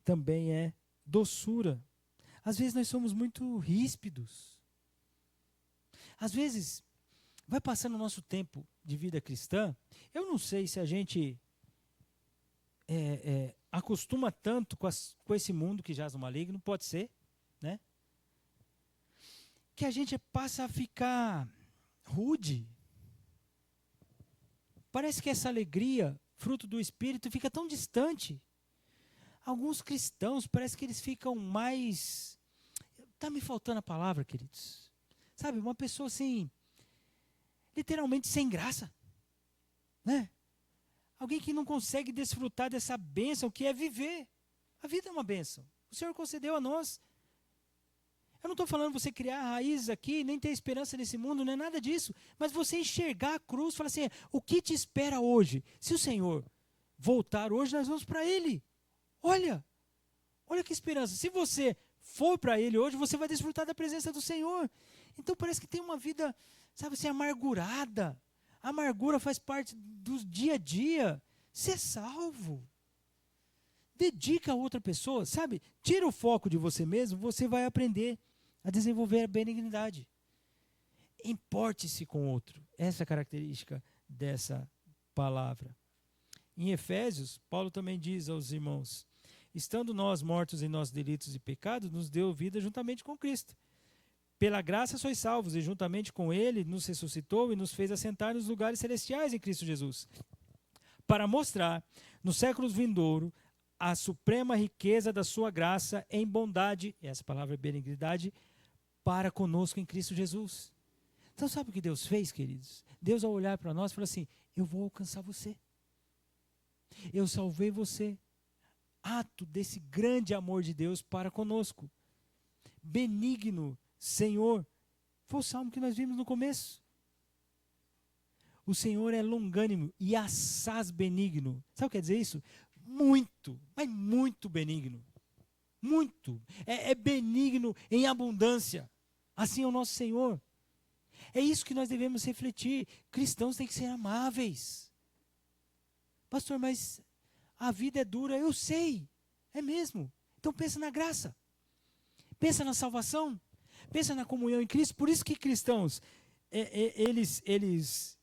também é doçura. Às vezes nós somos muito ríspidos. Às vezes, vai passando o nosso tempo de vida cristã, eu não sei se a gente acostuma tanto com esse mundo que jaz no maligno, pode ser, né? Que a gente passa a ficar rude. Parece que essa alegria, fruto do Espírito, fica tão distante. Alguns cristãos, parece que eles ficam mais... Está me faltando a palavra, queridos. Sabe, uma pessoa assim, literalmente sem graça, né? Alguém que não consegue desfrutar dessa bênção que é viver. A vida é uma bênção. O Senhor concedeu a nós. Eu não estou falando você criar raízes aqui, nem ter esperança nesse mundo, não é nada disso. Mas você enxergar a cruz, falar assim, o que te espera hoje? Se o Senhor voltar hoje, nós vamos para Ele. Olha que esperança. Se você for para Ele hoje, você vai desfrutar da presença do Senhor. Então parece que tem uma vida, sabe assim, amargurada. A amargura faz parte do dia a dia. Ser salvo. Dedica a outra pessoa, sabe? Tira o foco de você mesmo, você vai aprender a desenvolver a benignidade. Importe-se com o outro. Essa é a característica dessa palavra. Em Efésios, Paulo também diz aos irmãos, estando nós mortos em nossos delitos e pecados, nos deu vida juntamente com Cristo. Pela graça sois salvos, e juntamente com Ele nos ressuscitou e nos fez assentar nos lugares celestiais em Cristo Jesus, para mostrar, nos séculos vindouros, a suprema riqueza da sua graça em bondade, essa palavra é benignidade, para conosco em Cristo Jesus. Então sabe o que Deus fez, queridos? Deus, ao olhar para nós, falou assim, eu vou alcançar você. Eu salvei você. Ato desse grande amor de Deus para conosco. Benigno, Senhor. Foi o salmo que nós vimos no começo. O Senhor é longânimo e assaz benigno. Sabe o que quer dizer isso? Muito, mas muito benigno. Muito. É benigno em abundância. Assim é o nosso Senhor. É isso que nós devemos refletir. Cristãos têm que ser amáveis. Pastor, mas a vida é dura. Eu sei. É mesmo. Então pensa na graça. Pensa na salvação. Pensa na comunhão em Cristo. Por isso que cristãos, eles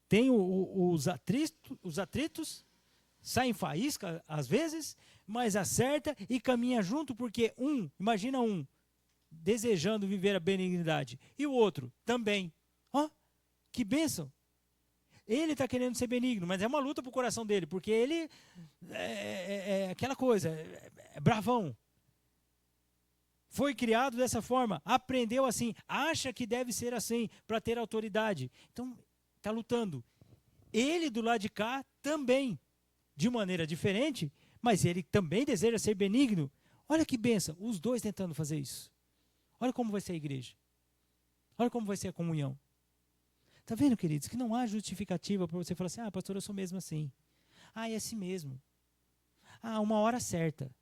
têm os atritos, saem faísca às vezes, mas acerta e caminha junto, porque imagina desejando viver a benignidade, e o outro também. Que bênção! Ele está querendo ser benigno, mas é uma luta para o coração dele, porque ele é aquela coisa, é bravão. Foi criado dessa forma, aprendeu assim, acha que deve ser assim, para ter autoridade. Então, está lutando. Ele do lado de cá também, de maneira diferente, mas ele também deseja ser benigno. Olha que bênção, os dois tentando fazer isso. Olha como vai ser a igreja. Olha como vai ser a comunhão. Está vendo, queridos, que não há justificativa para você falar assim, pastor, eu sou mesmo assim. É assim mesmo. Uma hora certa.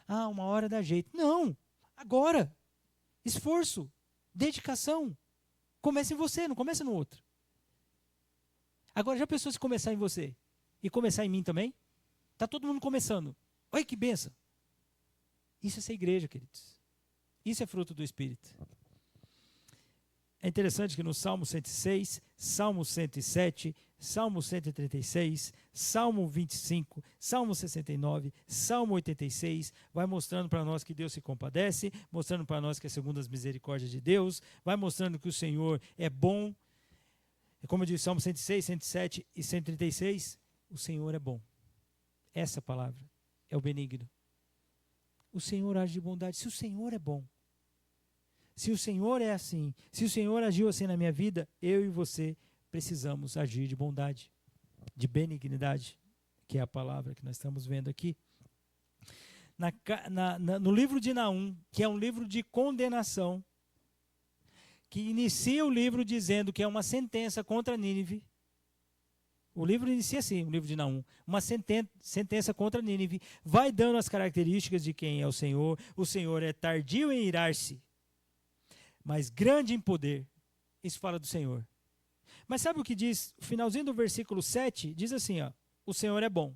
Uma hora dá jeito. Não, agora. esforço, dedicação. Começa em você, não começa no outro. Agora, já pensou se começar em você e começar em mim também? Está todo mundo começando. Olha que bênção. Isso é ser igreja, queridos. Isso é fruto do Espírito. É interessante que no Salmo 106, Salmo 107, Salmo 136, Salmo 25, Salmo 69, Salmo 86, vai mostrando para nós que Deus se compadece, mostrando para nós que é segundo as misericórdias de Deus, vai mostrando que o Senhor é bom. Como eu disse, Salmo 106, 107 e 136, o Senhor é bom. Essa palavra é o benigno. O Senhor age de bondade. Se o Senhor é bom, se o Senhor é assim, se o Senhor agiu assim na minha vida, eu e você precisamos agir de bondade, de benignidade, que é a palavra que nós estamos vendo aqui. No livro de Naum, que é um livro de condenação, que inicia o livro dizendo que é uma sentença contra Nínive. O livro inicia assim, o livro de Naum, uma sentença contra Nínive, vai dando as características de quem é o Senhor é tardio em irar-se, mas grande em poder. Isso fala do Senhor. Mas sabe o que diz? O finalzinho do versículo 7 diz assim, ó, o Senhor é bom.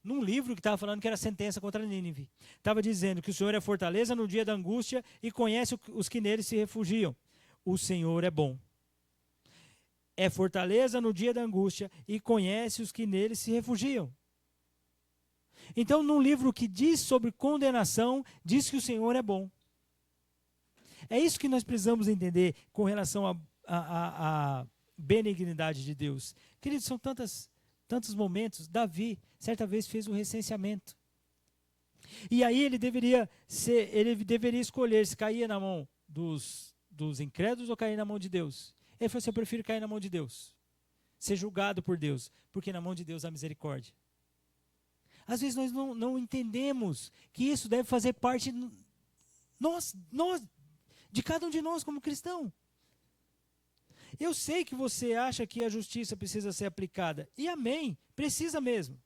Num livro que estava falando que era sentença contra Nínive. Estava dizendo que o Senhor é fortaleza no dia da angústia e conhece os que nele se refugiam. O Senhor é bom. É fortaleza no dia da angústia e conhece os que nele se refugiam. Então, num livro que diz sobre condenação, diz que o Senhor é bom. É isso que nós precisamos entender com relação à benignidade de Deus. Queridos, são tantos momentos. Davi, certa vez, fez um recenseamento. E aí ele deveria escolher se caía na mão dos incrédulos ou caía na mão de Deus. Ele falou assim, eu prefiro cair na mão de Deus. Ser julgado por Deus, porque na mão de Deus há misericórdia. Às vezes nós não entendemos que isso deve fazer parte de cada um de nós como cristão. Eu sei que você acha que a justiça precisa ser aplicada. E amém, precisa mesmo.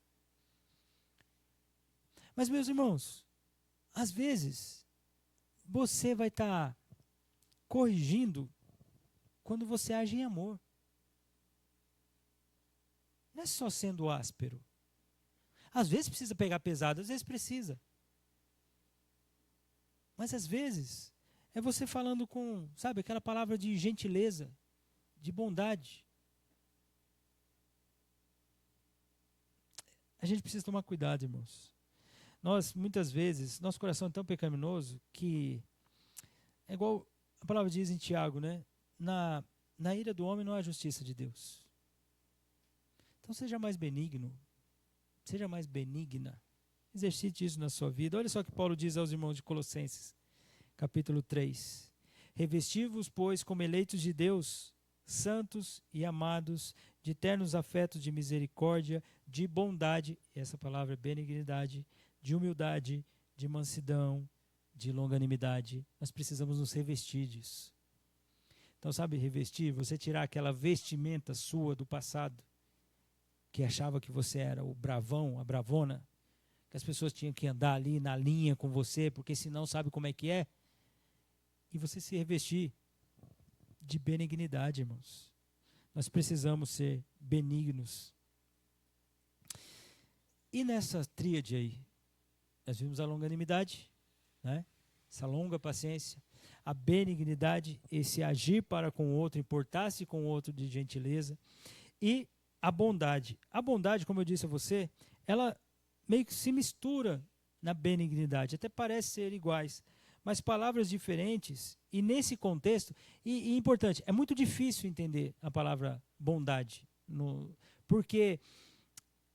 Mas, meus irmãos, às vezes, você vai estar corrigindo quando você age em amor. Não é só sendo áspero. Às vezes precisa pegar pesado, às vezes precisa. Mas às vezes é você falando com, sabe, aquela palavra de gentileza, de bondade. A gente precisa tomar cuidado, irmãos. Nós, muitas vezes, nosso coração é tão pecaminoso que é igual a palavra diz em Tiago, né? Na ira do homem não há justiça de Deus. Então seja mais benigno, seja mais benigna. Exercite isso na sua vida. Olha só o que Paulo diz aos irmãos de Colossenses, capítulo 3. Revesti-vos, pois, como eleitos de Deus, santos e amados, de ternos afetos de misericórdia, de bondade, essa palavra é benignidade, de humildade, de mansidão, de longanimidade. Nós precisamos nos revestir disso. Então, sabe, revestir, você tirar aquela vestimenta sua do passado, que achava que você era o bravão, a bravona, que as pessoas tinham que andar ali na linha com você, porque senão sabe como é que é. E você se revestir de benignidade, irmãos. Nós precisamos ser benignos. E nessa tríade aí, nós vimos a longanimidade, né? Essa longa paciência, a benignidade, esse agir para com o outro, importar-se com o outro de gentileza, e a bondade. A bondade, como eu disse a você, ela meio que se mistura na benignidade, até parece ser iguais, mas palavras diferentes, e nesse contexto, e importante, é muito difícil entender a palavra bondade, porque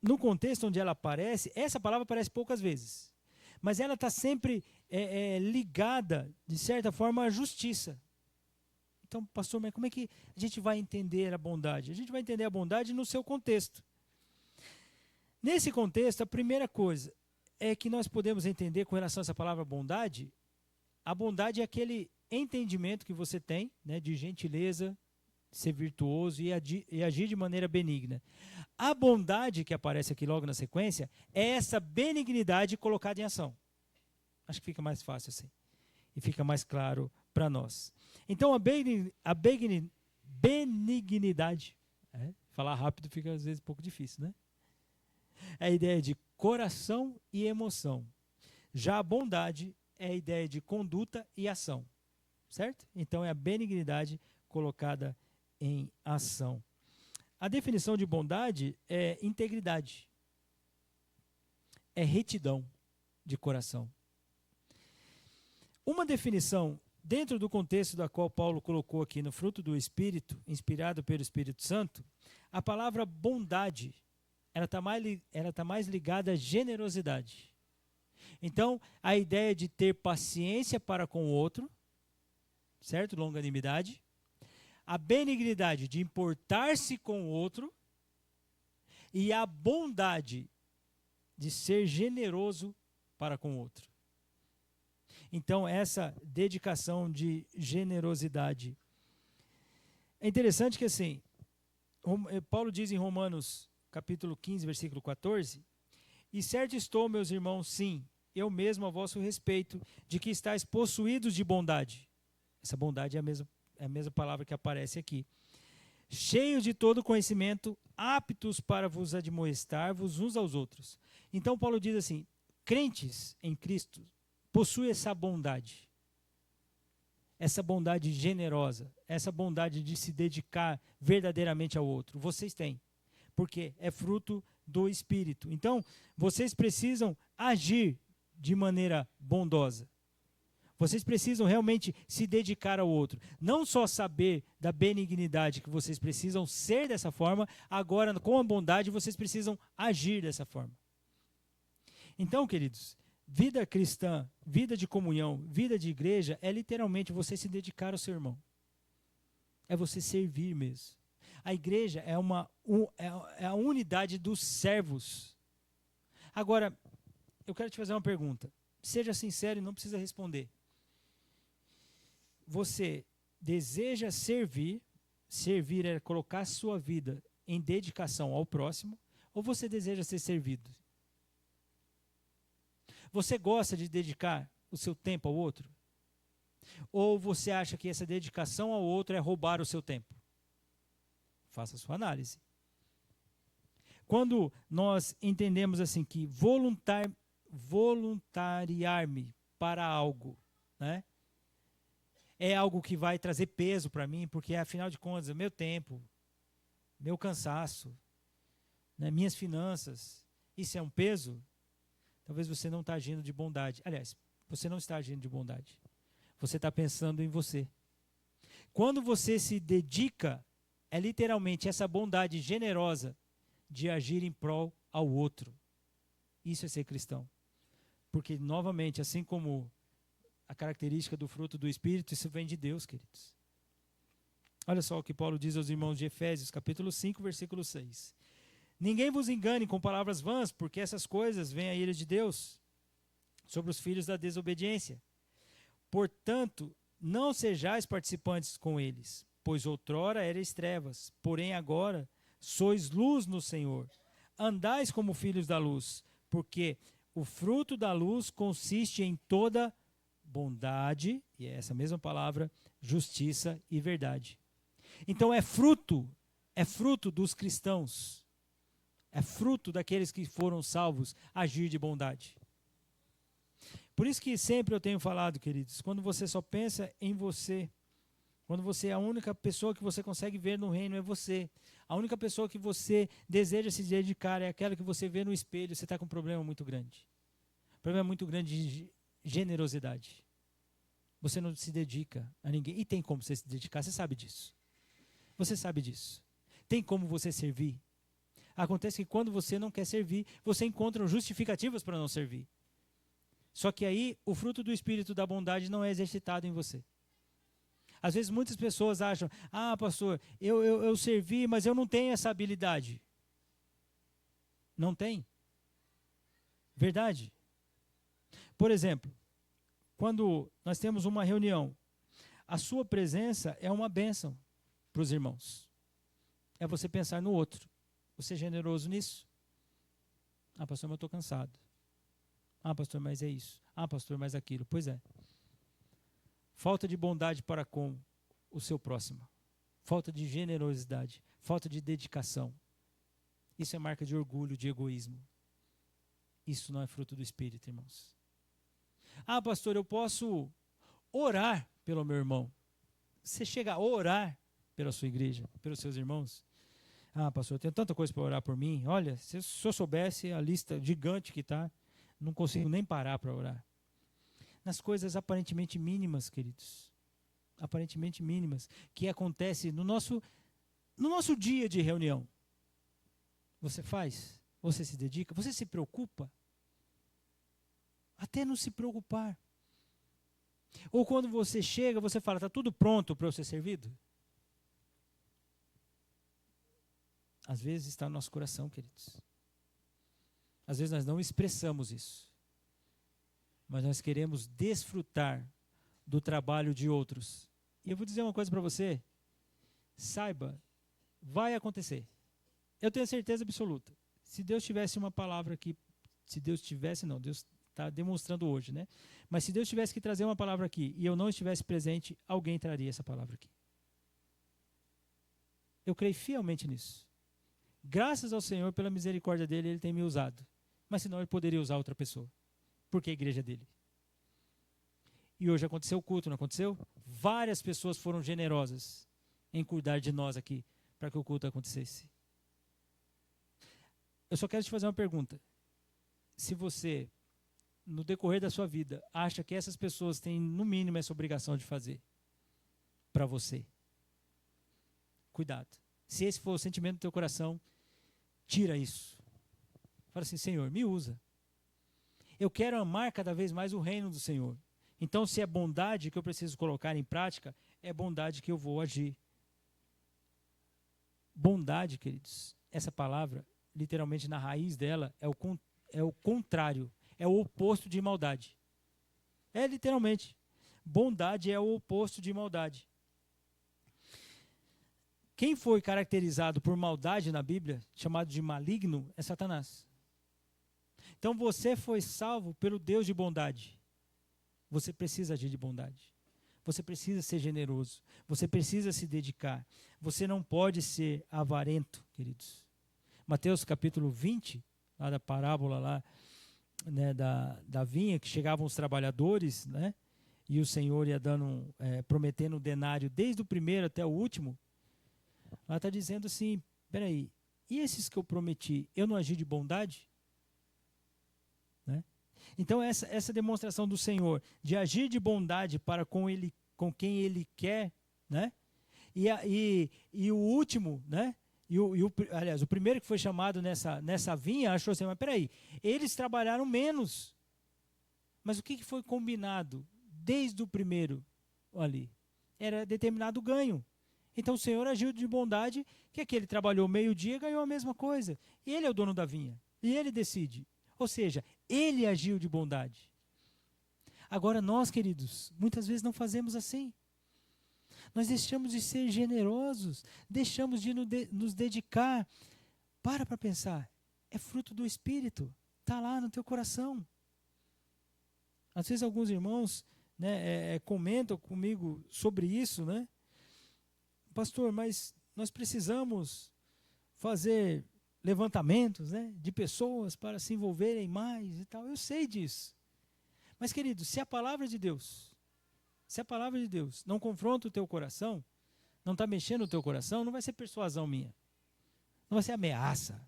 no contexto onde ela aparece, essa palavra aparece poucas vezes, mas ela está sempre ligada, de certa forma, à justiça. Então, pastor, mas como é que a gente vai entender a bondade? A gente vai entender a bondade no seu contexto. Nesse contexto, a primeira coisa é que nós podemos entender com relação a essa palavra bondade, a bondade é aquele entendimento que você tem, né, de gentileza, ser virtuoso e agir de maneira benigna. A bondade que aparece aqui logo na sequência é essa benignidade colocada em ação. Acho que fica mais fácil assim. e fica mais claro para nós. Então, a benignidade, falar rápido fica às vezes um pouco difícil, né? É a ideia de coração e emoção. Já a bondade é a ideia de conduta e ação, certo? Então, é a benignidade colocada em ação. A definição de bondade é integridade, é retidão de coração. Uma definição, dentro do contexto da qual Paulo colocou aqui no fruto do Espírito, inspirado pelo Espírito Santo, a palavra bondade, ela tá mais ligada à generosidade. Então, a ideia de ter paciência para com o outro, certo? Longanimidade. A benignidade de importar-se com o outro. E a bondade de ser generoso para com o outro. Então, essa dedicação de generosidade. É interessante que assim, Paulo diz em Romanos capítulo 15, versículo 14, e certo estou, meus irmãos, sim, eu mesmo a vosso respeito, de que estáis possuídos de bondade. Essa bondade é a mesma palavra que aparece aqui. Cheios de todo conhecimento, aptos para vos admoestar-vos uns aos outros. Então Paulo diz assim, crentes em Cristo possuem essa bondade generosa, essa bondade de se dedicar verdadeiramente ao outro. Vocês têm, porque é fruto do Espírito. Então, vocês precisam agir de maneira bondosa. Vocês precisam realmente se dedicar ao outro. Não só saber da benignidade que vocês precisam ser dessa forma, agora com a bondade vocês precisam agir dessa forma. Então, queridos, vida cristã, vida de comunhão, vida de igreja é literalmente você se dedicar ao seu irmão. É você servir mesmo. A igreja é a unidade dos servos. Agora, eu quero te fazer uma pergunta. Seja sincero e não precisa responder. Você deseja servir, servir é colocar sua vida em dedicação ao próximo, ou você deseja ser servido? Você gosta de dedicar o seu tempo ao outro? Ou você acha que essa dedicação ao outro é roubar o seu tempo? Faça a sua análise. Quando nós entendemos assim que voluntariar-me para algo, né? É algo que vai trazer peso para mim, porque afinal de contas, é meu tempo, meu cansaço, né, minhas finanças, isso é um peso, talvez você não está agindo de bondade. Aliás, você não está agindo de bondade. Você está pensando em você. Quando você se dedica, é literalmente essa bondade generosa de agir em prol ao outro. Isso é ser cristão. Porque, novamente, assim como a característica do fruto do Espírito, isso vem de Deus, queridos. Olha só o que Paulo diz aos irmãos de Efésios, capítulo 5, versículo 6. Ninguém vos engane com palavras vãs, porque essas coisas vêm a ira de Deus sobre os filhos da desobediência. Portanto, não sejais participantes com eles, pois outrora erais trevas, porém agora sois luz no Senhor. Andais como filhos da luz, porque o fruto da luz consiste em toda bondade, e é essa mesma palavra, justiça e verdade. Então é fruto dos cristãos, é fruto daqueles que foram salvos agir de bondade. Por isso que sempre eu tenho falado, queridos, quando você só pensa em você, quando você é a única pessoa que você consegue ver no reino é você, a única pessoa que você deseja se dedicar é aquela que você vê no espelho, você está com um problema muito grande. Um problema muito grande de generosidade. Você não se dedica a ninguém. E tem como você se dedicar, você sabe disso. Você sabe disso. Tem como você servir. Acontece que quando você não quer servir, você encontra justificativas para não servir. Só que aí o fruto do Espírito da bondade não é exercitado em você. Às vezes muitas pessoas acham, pastor, eu servi, mas eu não tenho essa habilidade. Não tem. Verdade. Por exemplo, quando nós temos uma reunião, a sua presença é uma bênção para os irmãos. É você pensar no outro. Você é generoso nisso? Pastor, mas eu estou cansado. Pastor, mas é isso. Pastor, mas aquilo. Pois é. falta de bondade para com o seu próximo, falta de generosidade, falta de dedicação. Isso é marca de orgulho, de egoísmo. Isso não é fruto do Espírito, irmãos. Ah, pastor, eu posso orar pelo meu irmão. Você chega a orar pela sua igreja, pelos seus irmãos? Ah, pastor, eu tenho tanta coisa para orar por mim. Olha, se eu soubesse a lista gigante que está, não consigo nem parar para orar. Nas coisas aparentemente mínimas, queridos. Aparentemente mínimas, que acontece no nosso dia de reunião. Você faz? Você se dedica? Você se preocupa? Até não se preocupar. Ou quando você chega, você fala, está tudo pronto para eu ser servido? Às vezes está no nosso coração, queridos. Às vezes nós não expressamos isso. Mas nós queremos desfrutar do trabalho de outros. E eu vou dizer uma coisa para você. Saiba, vai acontecer. Eu tenho certeza absoluta. Se Deus tivesse uma palavra aqui, se Deus tivesse, não, Deus está demonstrando hoje, né? Mas se Deus tivesse que trazer uma palavra aqui e eu não estivesse presente, alguém traria essa palavra aqui. Eu creio fielmente nisso. Graças ao Senhor, pela misericórdia dele, ele tem me usado. Mas senão ele poderia usar outra pessoa. Porque a igreja é dele. E hoje aconteceu o culto, não aconteceu? Várias pessoas foram generosas em cuidar de nós aqui, para que o culto acontecesse. Eu só quero te fazer uma pergunta. Se você, no decorrer da sua vida, acha que essas pessoas têm, no mínimo, essa obrigação de fazer para você, cuidado. Se esse for o sentimento do teu coração, tira isso. Fala assim, Senhor, me usa. Eu quero amar cada vez mais o reino do Senhor. Então, se é bondade que eu preciso colocar em prática, é bondade que eu vou agir. Bondade, queridos, essa palavra, literalmente na raiz dela, é o contrário, é o oposto de maldade. É literalmente. Bondade é o oposto de maldade. Quem foi caracterizado por maldade na Bíblia, chamado de maligno, é Satanás. Então você foi salvo pelo Deus de bondade. Você precisa agir de bondade. Você precisa ser generoso. Você precisa se dedicar. Você não pode ser avarento, queridos. Mateus capítulo 20, lá da parábola lá, né, da vinha, que chegavam os trabalhadores, né, e o Senhor ia dando, prometendo um denário desde o primeiro até o último. Lá está dizendo assim, peraí, e esses que eu prometi, eu não agi de bondade? Né? Então essa demonstração do Senhor, de agir de bondade para com quem Ele quer, né? E o último, né? Aliás, o primeiro que foi chamado nessa vinha, achou assim, mas peraí, eles trabalharam menos. Mas o que foi combinado desde o primeiro ali? Era determinado ganho. Então o Senhor agiu de bondade, que aquele trabalhou meio-dia e ganhou a mesma coisa. E Ele é o dono da vinha. E Ele decide. Ou seja, Ele agiu de bondade. Agora nós, queridos, muitas vezes não fazemos assim. Nós deixamos de ser generosos, deixamos de nos dedicar. Para pensar. É fruto do Espírito. Está lá no teu coração. Às vezes alguns irmãos, né, comentam comigo sobre isso, né? Pastor, mas nós precisamos fazer levantamentos, né, de pessoas para se envolverem mais e tal. Eu sei disso. Mas, querido, se a palavra de Deus não confronta o teu coração, não está mexendo no teu coração, não vai ser persuasão minha. Não vai ser ameaça,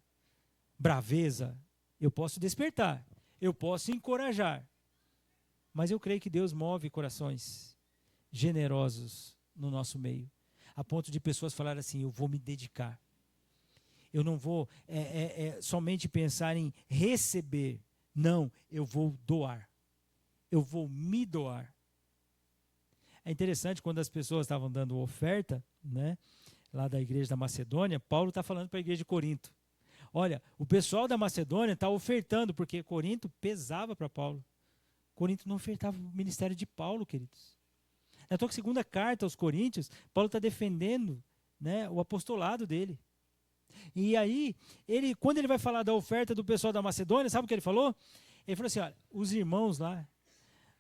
braveza. Eu posso despertar, eu posso encorajar. Mas eu creio que Deus move corações generosos no nosso meio. A ponto de pessoas falarem assim, eu vou me dedicar. Eu não vou somente pensar em receber. Não, eu vou doar. Eu vou me doar. É interessante, quando as pessoas estavam dando oferta, né, lá da igreja da Macedônia, Paulo está falando para a igreja de Corinto. Olha, o pessoal da Macedônia está ofertando, porque Corinto pesava para Paulo. Corinto não ofertava o ministério de Paulo, queridos. Na tua segunda carta aos Coríntios, Paulo está defendendo, né, o apostolado dele. E aí, quando ele vai falar da oferta do pessoal da Macedônia, sabe o que ele falou? Ele falou assim, olha, os irmãos lá,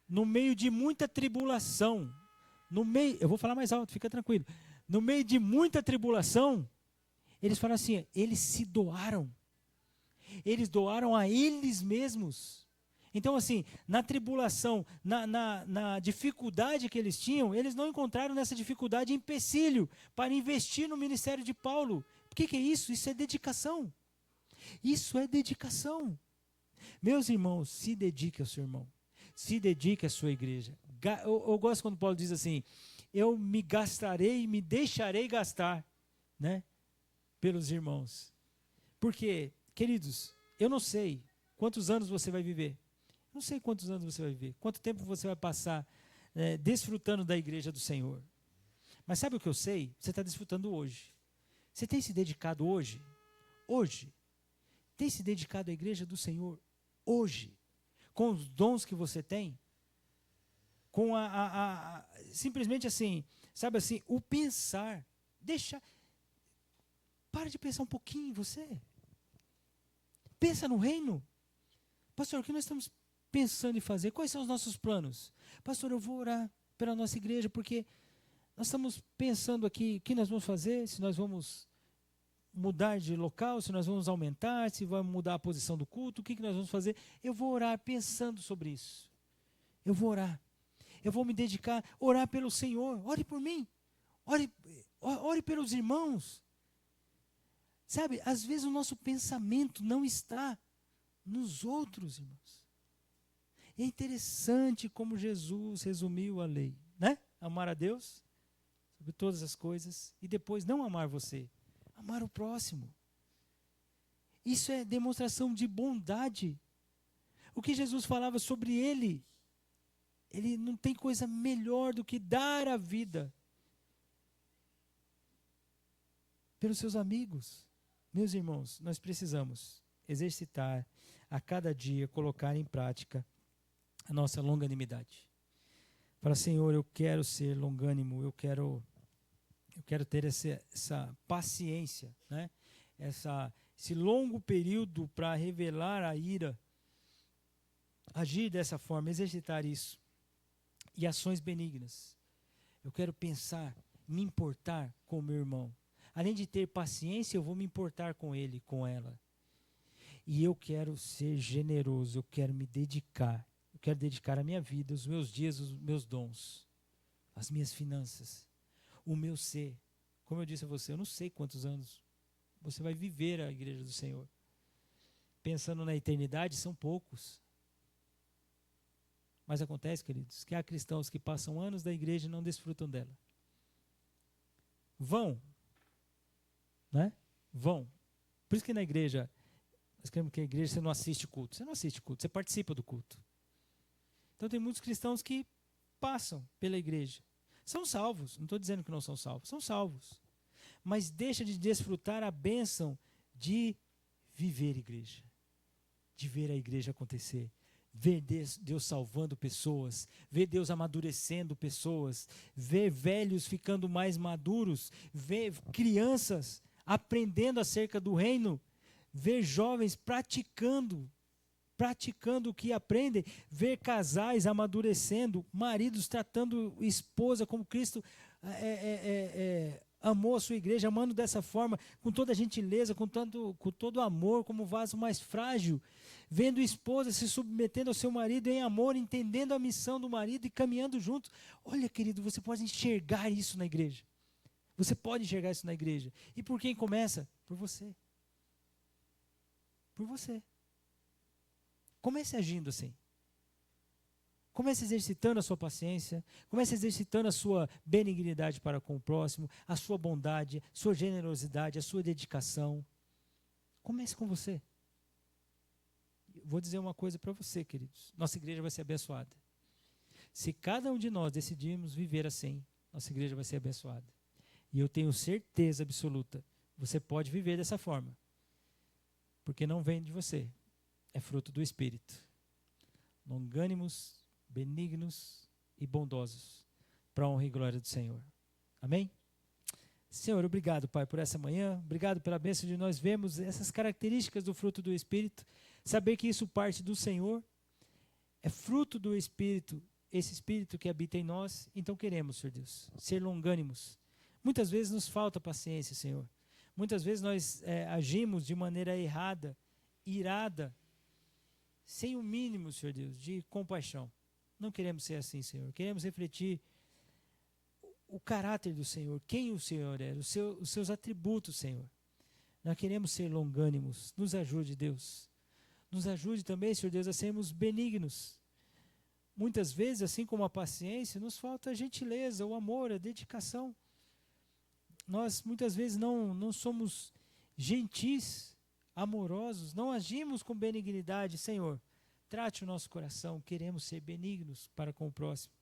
no meio de muita tribulação, no meio, eu vou falar mais alto, fica tranquilo. No meio de muita tribulação, eles falam assim, eles se doaram. Eles doaram a eles mesmos. Então, assim, na tribulação, na dificuldade que eles tinham, eles não encontraram nessa dificuldade empecilho para investir no ministério de Paulo. O que é isso? Isso é dedicação. Isso é dedicação. Meus irmãos, se dedique ao seu irmão. Se dedique à sua igreja. Eu gosto quando Paulo diz assim, eu me gastarei, me deixarei gastar, né, pelos irmãos. Porque, queridos, eu não sei quantos anos você vai viver. Não sei quantos anos você vai viver. Quanto tempo você vai passar desfrutando da igreja do Senhor. Mas sabe o que eu sei? Você está desfrutando hoje. Você tem se dedicado hoje? Hoje. Tem se dedicado à igreja do Senhor hoje? Com os dons que você tem? Com simplesmente assim, sabe assim, o pensar. Para de pensar um pouquinho em você. Pensa no reino. Pastor, o que nós estamos pensando em fazer? Quais são os nossos planos? Pastor, eu vou orar pela nossa igreja, porque nós estamos pensando aqui o que nós vamos fazer, se nós vamos mudar de local, se nós vamos aumentar, se vamos mudar a posição do culto, o que nós vamos fazer. Eu vou orar pensando sobre isso. Eu vou orar. Eu vou me dedicar, orar pelo Senhor. Ore por mim. Ore pelos irmãos. Sabe, às vezes o nosso pensamento não está nos outros, irmãos. É interessante como Jesus resumiu a lei, né? Amar a Deus sobre todas as coisas e depois não amar você, amar o próximo. Isso é demonstração de bondade. O que Jesus falava sobre ele não tem coisa melhor do que dar a vida pelos seus amigos. Meus irmãos, nós precisamos exercitar a cada dia, colocar em prática a nossa longanimidade. Fala, Senhor, eu quero ser longânimo, eu quero ter essa paciência, né? Esse longo período para revelar a ira, agir dessa forma, exercitar isso. E ações benignas. Eu quero pensar, me importar com o meu irmão. Além de ter paciência, eu vou me importar com ele, com ela. E eu quero ser generoso, eu quero me dedicar. Eu quero dedicar a minha vida, os meus dias, os meus dons, as minhas finanças, o meu ser. Como eu disse a você, eu não sei quantos anos você vai viver a igreja do Senhor. Pensando na eternidade, são poucos. Mas acontece, queridos, que há cristãos que passam anos da igreja e não desfrutam dela. Vão. Né? Vão. Por isso que na igreja, nós queremos que a igreja você não assiste culto. Você não assiste culto, você participa do culto. Então tem muitos cristãos que passam pela igreja. São salvos, não estou dizendo que não são salvos, são salvos. Mas deixa de desfrutar a bênção de viver igreja. De ver a igreja acontecer. Ver Deus salvando pessoas, ver Deus amadurecendo pessoas, ver velhos ficando mais maduros, ver crianças aprendendo acerca do reino, ver jovens praticando o que aprendem, ver casais amadurecendo, maridos tratando esposa como Cristo amou a sua igreja, amando dessa forma, com toda a gentileza, com todo amor, como vaso mais frágil, vendo esposa se submetendo ao seu marido em amor, entendendo a missão do marido e caminhando juntos. Olha, querido, você pode enxergar isso na igreja. Você pode enxergar isso na igreja. E por quem começa? Por você. Por você. Comece agindo assim. Comece exercitando a sua paciência, comece exercitando a sua benignidade para com o próximo, a sua bondade, sua generosidade, a sua dedicação. Comece com você. Vou dizer uma coisa para você, queridos. Nossa igreja vai ser abençoada. Se cada um de nós decidirmos viver assim, nossa igreja vai ser abençoada. E eu tenho certeza absoluta, você pode viver dessa forma. Porque não vem de você, é fruto do Espírito. Longânimos, benignos e bondosos, para a honra e glória do Senhor. Amém? Senhor, obrigado, Pai, por essa manhã. Obrigado pela bênção de nós vermos essas características do fruto do Espírito. Saber que isso parte do Senhor, é fruto do Espírito. esse Espírito que habita em nós, então queremos, Senhor Deus, ser longânimos. Muitas vezes nos falta paciência, Senhor. Muitas vezes nós agimos de maneira errada, irada, sem o mínimo, Senhor Deus, de compaixão. Não queremos ser assim, Senhor. Queremos refletir o caráter do Senhor, quem o Senhor é, os seus atributos, Senhor. Nós queremos ser longânimos. Nos ajude, Deus. Nos ajude também, Senhor Deus, a sermos benignos. Muitas vezes, assim como a paciência, nos falta a gentileza, o amor, a dedicação. Nós muitas vezes não somos gentis, amorosos, não agimos com benignidade. Senhor, trate o nosso coração, queremos ser benignos para com o próximo.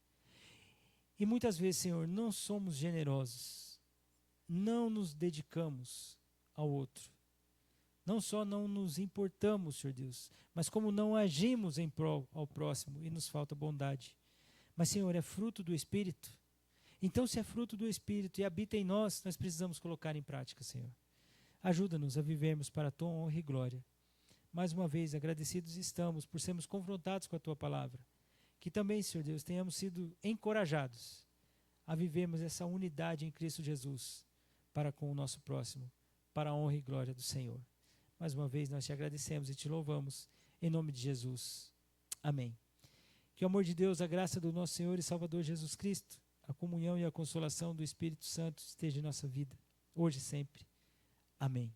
E muitas vezes, Senhor, não somos generosos, não nos dedicamos ao outro. Não só não nos importamos, Senhor Deus, mas como não agimos em prol ao próximo e nos falta bondade. Mas, Senhor, é fruto do Espírito. Então, se é fruto do Espírito e habita em nós, nós precisamos colocar em prática, Senhor. Ajuda-nos a vivermos para a Tua honra e glória. Mais uma vez, agradecidos estamos por sermos confrontados com a Tua palavra. Que também, Senhor Deus, tenhamos sido encorajados a vivermos essa unidade em Cristo Jesus para com o nosso próximo, para a honra e glória do Senhor. Mais uma vez nós te agradecemos e te louvamos, em nome de Jesus. Amém. Que o amor de Deus, a graça do nosso Senhor e Salvador Jesus Cristo, a comunhão e a consolação do Espírito Santo esteja em nossa vida, hoje e sempre. Amém.